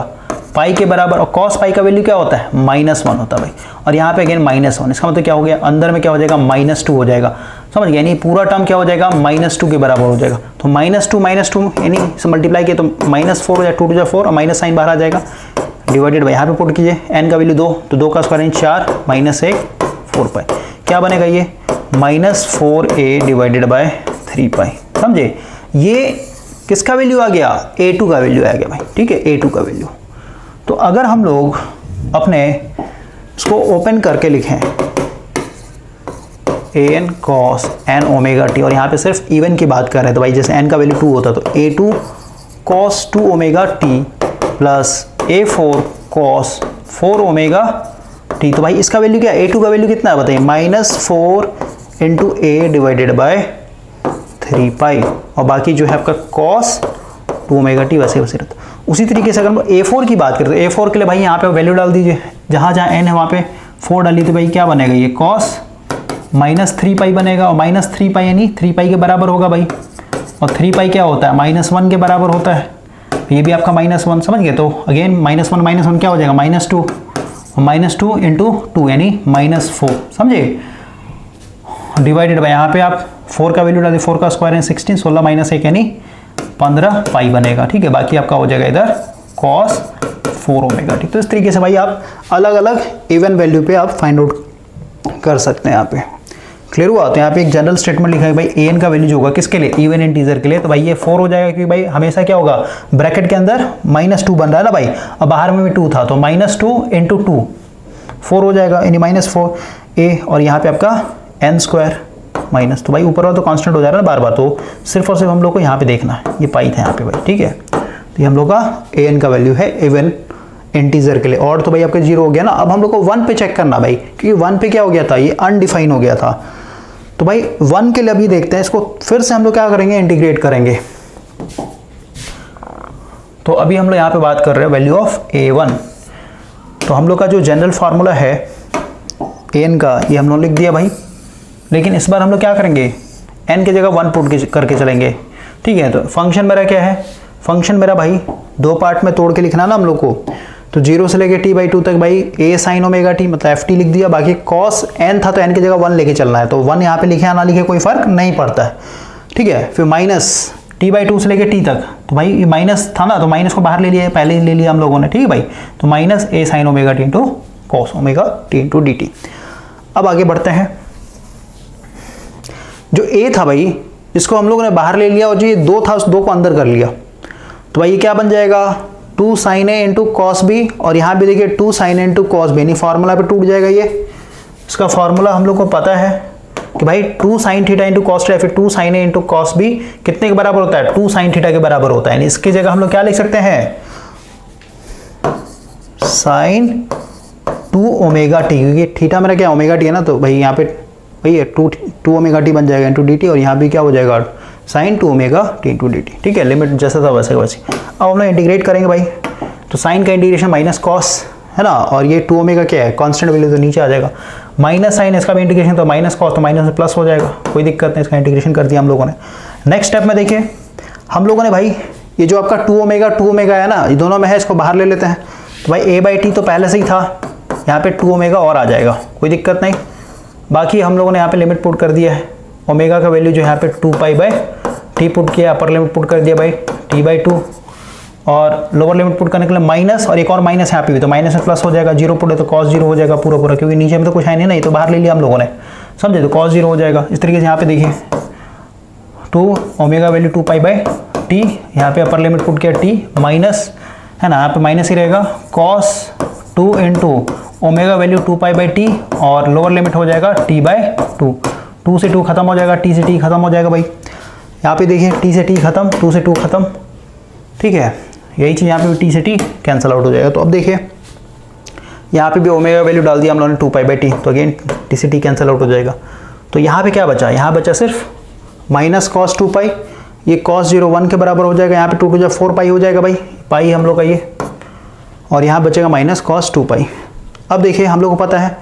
पाई के बराबर, और cos पाई का वैल्यू क्या होता है, -1 होता है भाई, और यहाँ पे अगेन -1। इसका मतलब क्या हो गया, अंदर में क्या हो जाएगा, -2 हो जाएगा, समझ गए, यानी पूरा टर्म क्या हो जाएगा, -2 के बराबर हो जाएगा। तो -2 यानी से मल्टीप्लाई किया तो -4 हो जाएगा, 2 × 4, और माइनस साइन बाहर आ जाएगा, डिवाइडेड बाई यहाँ पे पुट कीजिए, n का वैल्यू 2, तो 2 का स्क्वायर 4 -1 4 पाई, क्या बनेगा ये -4a / 3 पाई, समझे। ये किसका वैल्यू आ गया, a2 का वैल्यू आ गया भाई, ठीक है, a2 का वैल्यू। तो अगर हम लोग अपने इसको ओपन करके लिखें an cos n ωt, और यहाँ पे सिर्फ इवन की बात कर रहे हैं, तो भाई जैसे n का वैल्यू 2 होता तो a2 cos 2 ωt plus a4 cos 4 ωt, तो भाई इसका वैल्यू क्या है, a2 का वैल्यू कितना है बताइए, -4 × a / 3 पाई, और बाकी जो है आपका cos 2 ωt वैसे वैसे रहता। उसी तरीके से अगर हम a4 की बात करें तो a4 के लिए भाई यहाँ पे वैल्यू डाल दीजिए, जहाँ जहाँ n है वहाँ पे 4 डाली, तो भाई क्या बनेगा, ये cos -3 पाई बनेगा, और -3 पाई यानी 3 पाई के बराबर होगा भाई, और 3 पाई क्या होता है, -1 के बराबर होता है, ये भी आपका -1, समझ गए। तो अगेन -1 क्या हो जाएगा, -2, और -2 × 2 यानी -4, समझे, डिवाइडेड बाई यहाँ पे आप 4 का वैल्यू डाल दिए, 4 का स्क्वायर है 16, 16 - 1 यानी 15 पाई बनेगा, ठीक है। बाकी आपका हो जाएगा इधर cos 4 ωt। तो इस तरीके से भाई आप अलग अलग इवन वैल्यू पे आप फाइंड आउट कर सकते हैं यहाँ पे। क्लियर हुआ। तो यहाँ पे एक जनरल स्टेटमेंट लिखा है भाई ए एन का वैल्यू जो होगा किसके लिए, इवन इंटीजर के लिए, तो भाई ये 4 हो जाएगा क्योंकि भाई हमेशा क्या होगा ब्रैकेट के अंदर -2 बन रहा है ना भाई, और बाहर में भी 2 था, तो -2 × 2 4 हो जाएगा, यानी -4 ए, और यहाँ पे आपका n स्क्वायर माइनस, तो भाई ऊपर वाला तो कांस्टेंट हो जा रहा है ना बार बार, तो सिर्फ और सिर्फ हम लोग को यहाँ पे देखना है, ये पाई था यहाँ पे भाई, ठीक है। तो ये हम लोग का ए एन का वैल्यू है इवन इंटीजर के लिए, और तो भाई आपका 0 हो गया ना। अब हम लोग को 1 पे चेक करना भाई, क्योंकि 1 पे क्या हो गया था, ये अनडिफाइन हो गया था। तो भाई 1 के लिए अभी देखते हैं, इसको फिर से हम लोग क्या करेंगे, इंटीग्रेट करेंगे। तो अभी हम लोग यहाँ पे बात कर रहे हैं वैल्यू ऑफ a1। तो हम लोग का जो जनरल फार्मूला है an का, ये हम लोग लिख दिया भाई, लेकिन इस बार हम लोग क्या करेंगे, n की जगह 1 पुट करके चलेंगे, ठीक है। तो फंक्शन मेरा क्या है, फंक्शन मेरा भाई 2 पार्ट में तोड़ के लिखना ना हम लोग को, तो 0 से लेके t/2 तक भाई a sin ओमेगा t मतलब ft लिख दिया, बाकी cos n था तो n की जगह 1 लेके चलना है, तो 1 यहाँ पे लिखे या ना लिखे कोई फर्क नहीं पड़ता है, ठीक है। फिर माइनस t/2 से लेके t तक, तो भाई ये माइनस था ना, तो माइनस को बाहर ले लिया, पहले ही ले लिया हम लोगों ने, ठीक है भाई। तो minus a sin omega t into cos omega t into dt। अब आगे बढ़ते हैं, जो a था भाई इसको हम लोगों ने बाहर ले लिया, और जो ये 2 था उस 2 को अंदर कर लिया, तो भाई ये क्या बन जाएगा 2 sin a into cos B, और यहाँ भी देखिए 2 sin a into cos B, यानी फार्मूला पे टूट जाएगा ये। इसका फार्मूला हम लोग को पता है कि भाई 2 sin theta into cos theta, फिर 2 sin a into cos B कितने के बराबर होता है, 2 sin थीटा के बराबर होता है, यानी इसकी जगह हम लोग क्या लिख सकते हैं, sin 2 ओमेगा टी, क्योंकि थीटा मेरा क्या ओमेगा टी है ना, तो भाई यहाँ पे भाई 2 ओमेगा टी बन जाएगा इंटू डी टी, और यहाँ भी क्या हो जाएगा sin 2 omega T into D T, ठीक है। लिमिट जैसा था वैसे वैसे। अब हम लोग इंटीग्रेट करेंगे भाई, तो साइन का इंटीग्रेशन माइनस कॉस है ना, और ये 2 ओमेगा क्या है कांस्टेंट वैल्यू, तो नीचे आ जाएगा, माइनस साइन इसका भी इंटीग्रेशन, तो माइनस कॉस तो माइनस में प्लस हो जाएगा, कोई दिक्कत नहीं, इसका इंटीग्रेशन कर दिया हम लोगों ने। नेक्स्ट स्टेप में देखिए हम लोगों ने भाई ये जो आपका 2 ओमेगा है ना, ये दोनों में है, इसको बाहर ले लेते हैं, तो भाई a/t तो पहले से ही था, यहाँ पे 2 ओमेगा और आ जाएगा, कोई दिक्कत नहीं। बाकी हम लोगों ने यहाँ पे लिमिट पुट कर दिया है, ओमेगा का वैल्यू जो यहाँ पे 2π/t पुट किया, अपर लिमिट पुट कर दिया भाई t/2, और लोअर लिमिट पुट करने के लिए माइनस, और एक और माइनस यहाँ पे भी, तो माइनस में प्लस हो जाएगा, 0 पुट है तो cos 0 हो जाएगा पूरा पूरा, क्योंकि नीचे में तो कुछ है नहीं, तो बाहर ले लिया हम लोगों ने, समझे, तो cos 0 हो जाएगा। इस तरीके से यहाँ पे देखिए 2 ओमेगा वैल्यू 2π/t, यहाँ पे अपर लिमिट पुट किया t माइनस है ना, यहाँ पे माइनस ही रहेगा, cos 2 into omega value 2π/t, और लोअर लिमिट हो जाएगा t/2, 2 से 2 खत्म हो जाएगा, t से t खत्म हो जाएगा भाई, यहाँ पे देखिए t से t खत्म, 2 से 2 खत्म, ठीक है। यही चीज़ यहाँ पे भी t से t कैंसिल आउट हो जाएगा। तो अब देखिए यहाँ पे भी ओमेगा वैल्यू डाल दिया हम लोगों ने 2π/t, तो अगेन t से t कैंसिल आउट हो जाएगा। तो यहाँ पे क्या बचा, यहाँ बचा सिर्फ माइनस cos 2π, ये cos 0 1 के बराबर हो जाएगा, यहाँ पे 2 to 4π हो जाएगा भाई, पाई हम लोग का ये, और यहाँ बचेगा माइनस cos 2π। अब देखिए हम लोग को पता है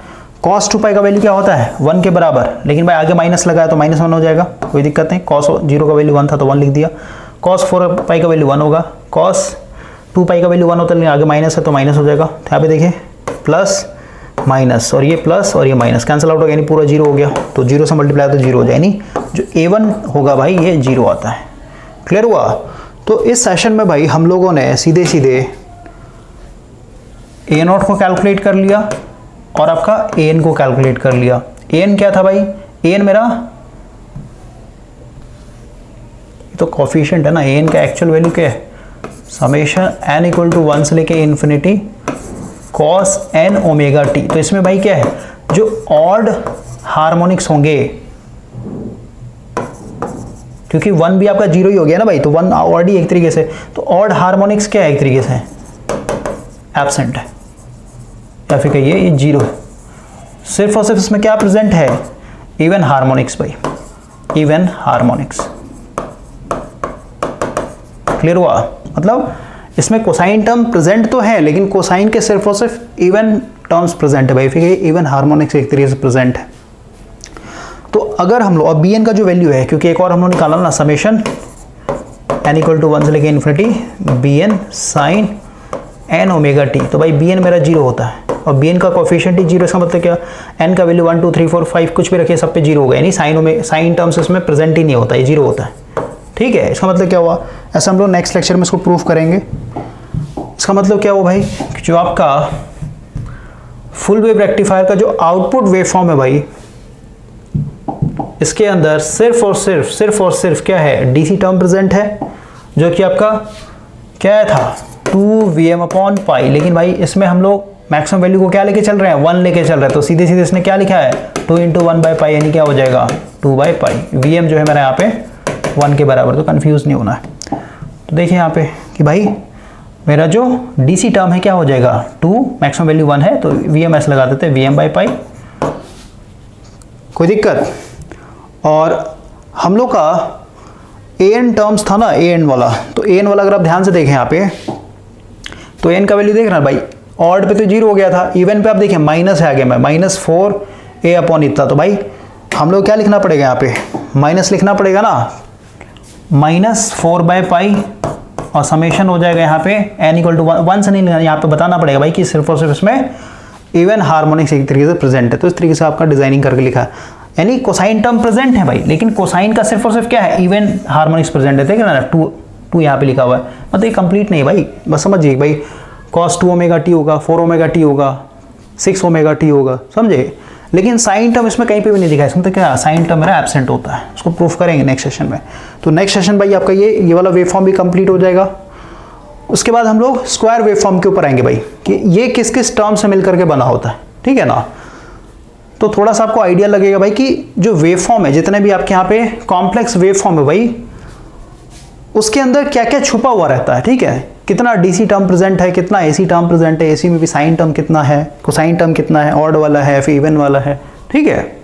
cos 2π का वैल्यू क्या होता है 1 के बराबर, लेकिन भाई आगे माइनस लगाया तो -1 हो जाएगा, कोई दिक्कत नहीं। cos 0 का वैल्यू 1 था तो 1 लिख दिया, cos 4π का वैल्यू 1 होगा, cos 2π का वैल्यू 1 होता है, लेकिन आगे माइनस है तो माइनस हो जाएगा। तो यहाँ पे देखिए प्लस माइनस, और ये प्लस और ये माइनस कैंसिल आउट हो गया, यानी पूरा 0 हो गया, तो 0 से मल्टीप्लाई तो 0 हो जाए, यानी जो a1 होगा भाई ये 0 आता है। क्लियर हुआ। तो इस सेशन में भाई हम लोगों ने सीधे सीधे a0 को कैलकुलेट कर लिया और आपका an को कैलकुलेट कर लिया। an क्या था भाई, an मेरा तो कोफिशिएंट है ना, an का एक्चुअल वैल्यू क्या है, समेशन n इक्वल टू 1 से लेके infinity cos n omega t। तो इसमें भाई क्या है, जो ऑड हार्मोनिक्स होंगे, क्योंकि 1 भी आपका 0 ही हो गया ना भाई, तो 1 ऑड ही एक तरीके से, तो ऑड हार्मोनिक्स क्या है, एक तरीके से एब्सेंट है, या फिर कहिए ये 0 है। सिर्फ और सिर्फ इसमें क्या प्रेजेंट है, इवन हार्मोनिक्स भाई, इवन हार्मोनिक्स। क्लियर हुआ, मतलब इसमें कोसाइन टर्म प्रेजेंट तो है, लेकिन कोसाइन के सिर्फ और सिर्फ इवन टर्म्स प्रेजेंट है भाई, फिर इवन हार्मोनिक्स एक तरीके से प्रेजेंट है। तो अगर हम लोग, और bn का जो वैल्यू है, क्योंकि एक और हम लोग निकाला ना, समेशन n इक्वल टू 1 से लेके infinity bn sine n omega t, तो भाई bn मेरा 0 होता है, और bn का कोफिशिएंट ही 0, इसका मतलब क्या, n का वैल्यू 1 2 3 4 5 कुछ भी रखिए, सब पे 0 होगा, यानी साइन टर्म्स इसमें प्रेजेंट ही नहीं होता, ये 0 होता है। ठीक है, इसका मतलब क्या हुआ, ऐसा हम लोग नेक्स्ट लेक्चर में इसको प्रूफ करेंगे। इसका मतलब क्या हुआ भाई, जो आपका फुल वेव रेक्टिफायर का जो आउटपुट वेव फॉर्म है भाई, इसके अंदर सिर्फ और सिर्फ क्या है, डीसी टर्म प्रेजेंट है, जो कि आपका क्या था 2Vm/π। लेकिन भाई इसमें हम लोग मैक्सिमम वैल्यू को क्या लेके चल रहे हैं, 1 लेके चल रहे हैं, तो सीधे सीधे इसने क्या लिखा है 2 × 1/π, यानी क्या हो जाएगा 2/π। Vm जो है मेरा यहाँ पे 1 के बराबर, तो कंफ्यूज नहीं होना है। तो देखिए यहाँ पे कि भाई मेरा जो डीसी टर्म है क्या हो जाएगा 2, मैक्सिमम वैल्यू 1 है, तो Vm ऐसे लगा देते हैं Vm/π। कोई दिक्कत? और हम लोग का an टर्म्स था ना, an वाला, तो an वाला अगर आप ध्यान से देखें यहाँ पे, तो n का वैल्यू देख रहे हैं भाई, ऑड पे तो 0 हो गया था, इवन पे आप देखिए माइनस है आगे में, -4a/ इतना। तो भाई हम लोग क्या लिखना पड़ेगा यहाँ पे, माइनस लिखना पड़ेगा ना, -4/π और समेशन हो जाएगा यहाँ पे n = 1 से नहीं लिखना, यहाँ पे बताना पड़ेगा भाई कि सिर्फ और सिर्फ इसमें इवन हार्मोनिक्स एक तरीके से प्रेजेंट है। तो इस तरीके से आपका डिजाइनिंग करके लिखा है, यानी कोसाइन टर्म प्रेजेंट है भाई, लेकिन कोसाइन का सिर्फ और सिर्फ क्या है, इवन हार्मोनिक्स प्रेजेंट है। देख रहे ना 2 यहाँ पे लिखा हुआ है, मतलब ये कंप्लीट नहीं है भाई, बस समझिए भाई cos 2ωt होगा, 4ωt होगा, 6ωt होगा, समझे। लेकिन साइन टर्म इसमें कहीं पे भी नहीं दिखा है, इसमें तो क्या साइन टर्म मेरा एब्सेंट होता है, उसको प्रूफ करेंगे नेक्स्ट सेशन में। तो नेक्स्ट सेशन भाई आपका ये वाला वेव फॉर्म भी कंप्लीट हो जाएगा। उसके बाद हम लोग स्क्वायर वेव फॉर्म के ऊपर आएंगे भाई, कि ये किस किस टर्म से मिलकर के बना होता है, ठीक है ना। तो थोड़ा सा आपको आइडिया लगेगा भाई कि जो वेव फॉर्म है, जितने भी आपके यहाँ पे कॉम्प्लेक्स वेव फॉर्म है भाई, उसके अंदर क्या क्या छुपा हुआ रहता है, ठीक है। कितना डीसी टर्म प्रेजेंट है, कितना एसी टर्म प्रेजेंट है, एसी में भी साइन टर्म कितना है, कोसाइन टर्म कितना है, ऑड वाला है, फिर इवन वाला है, ठीक है।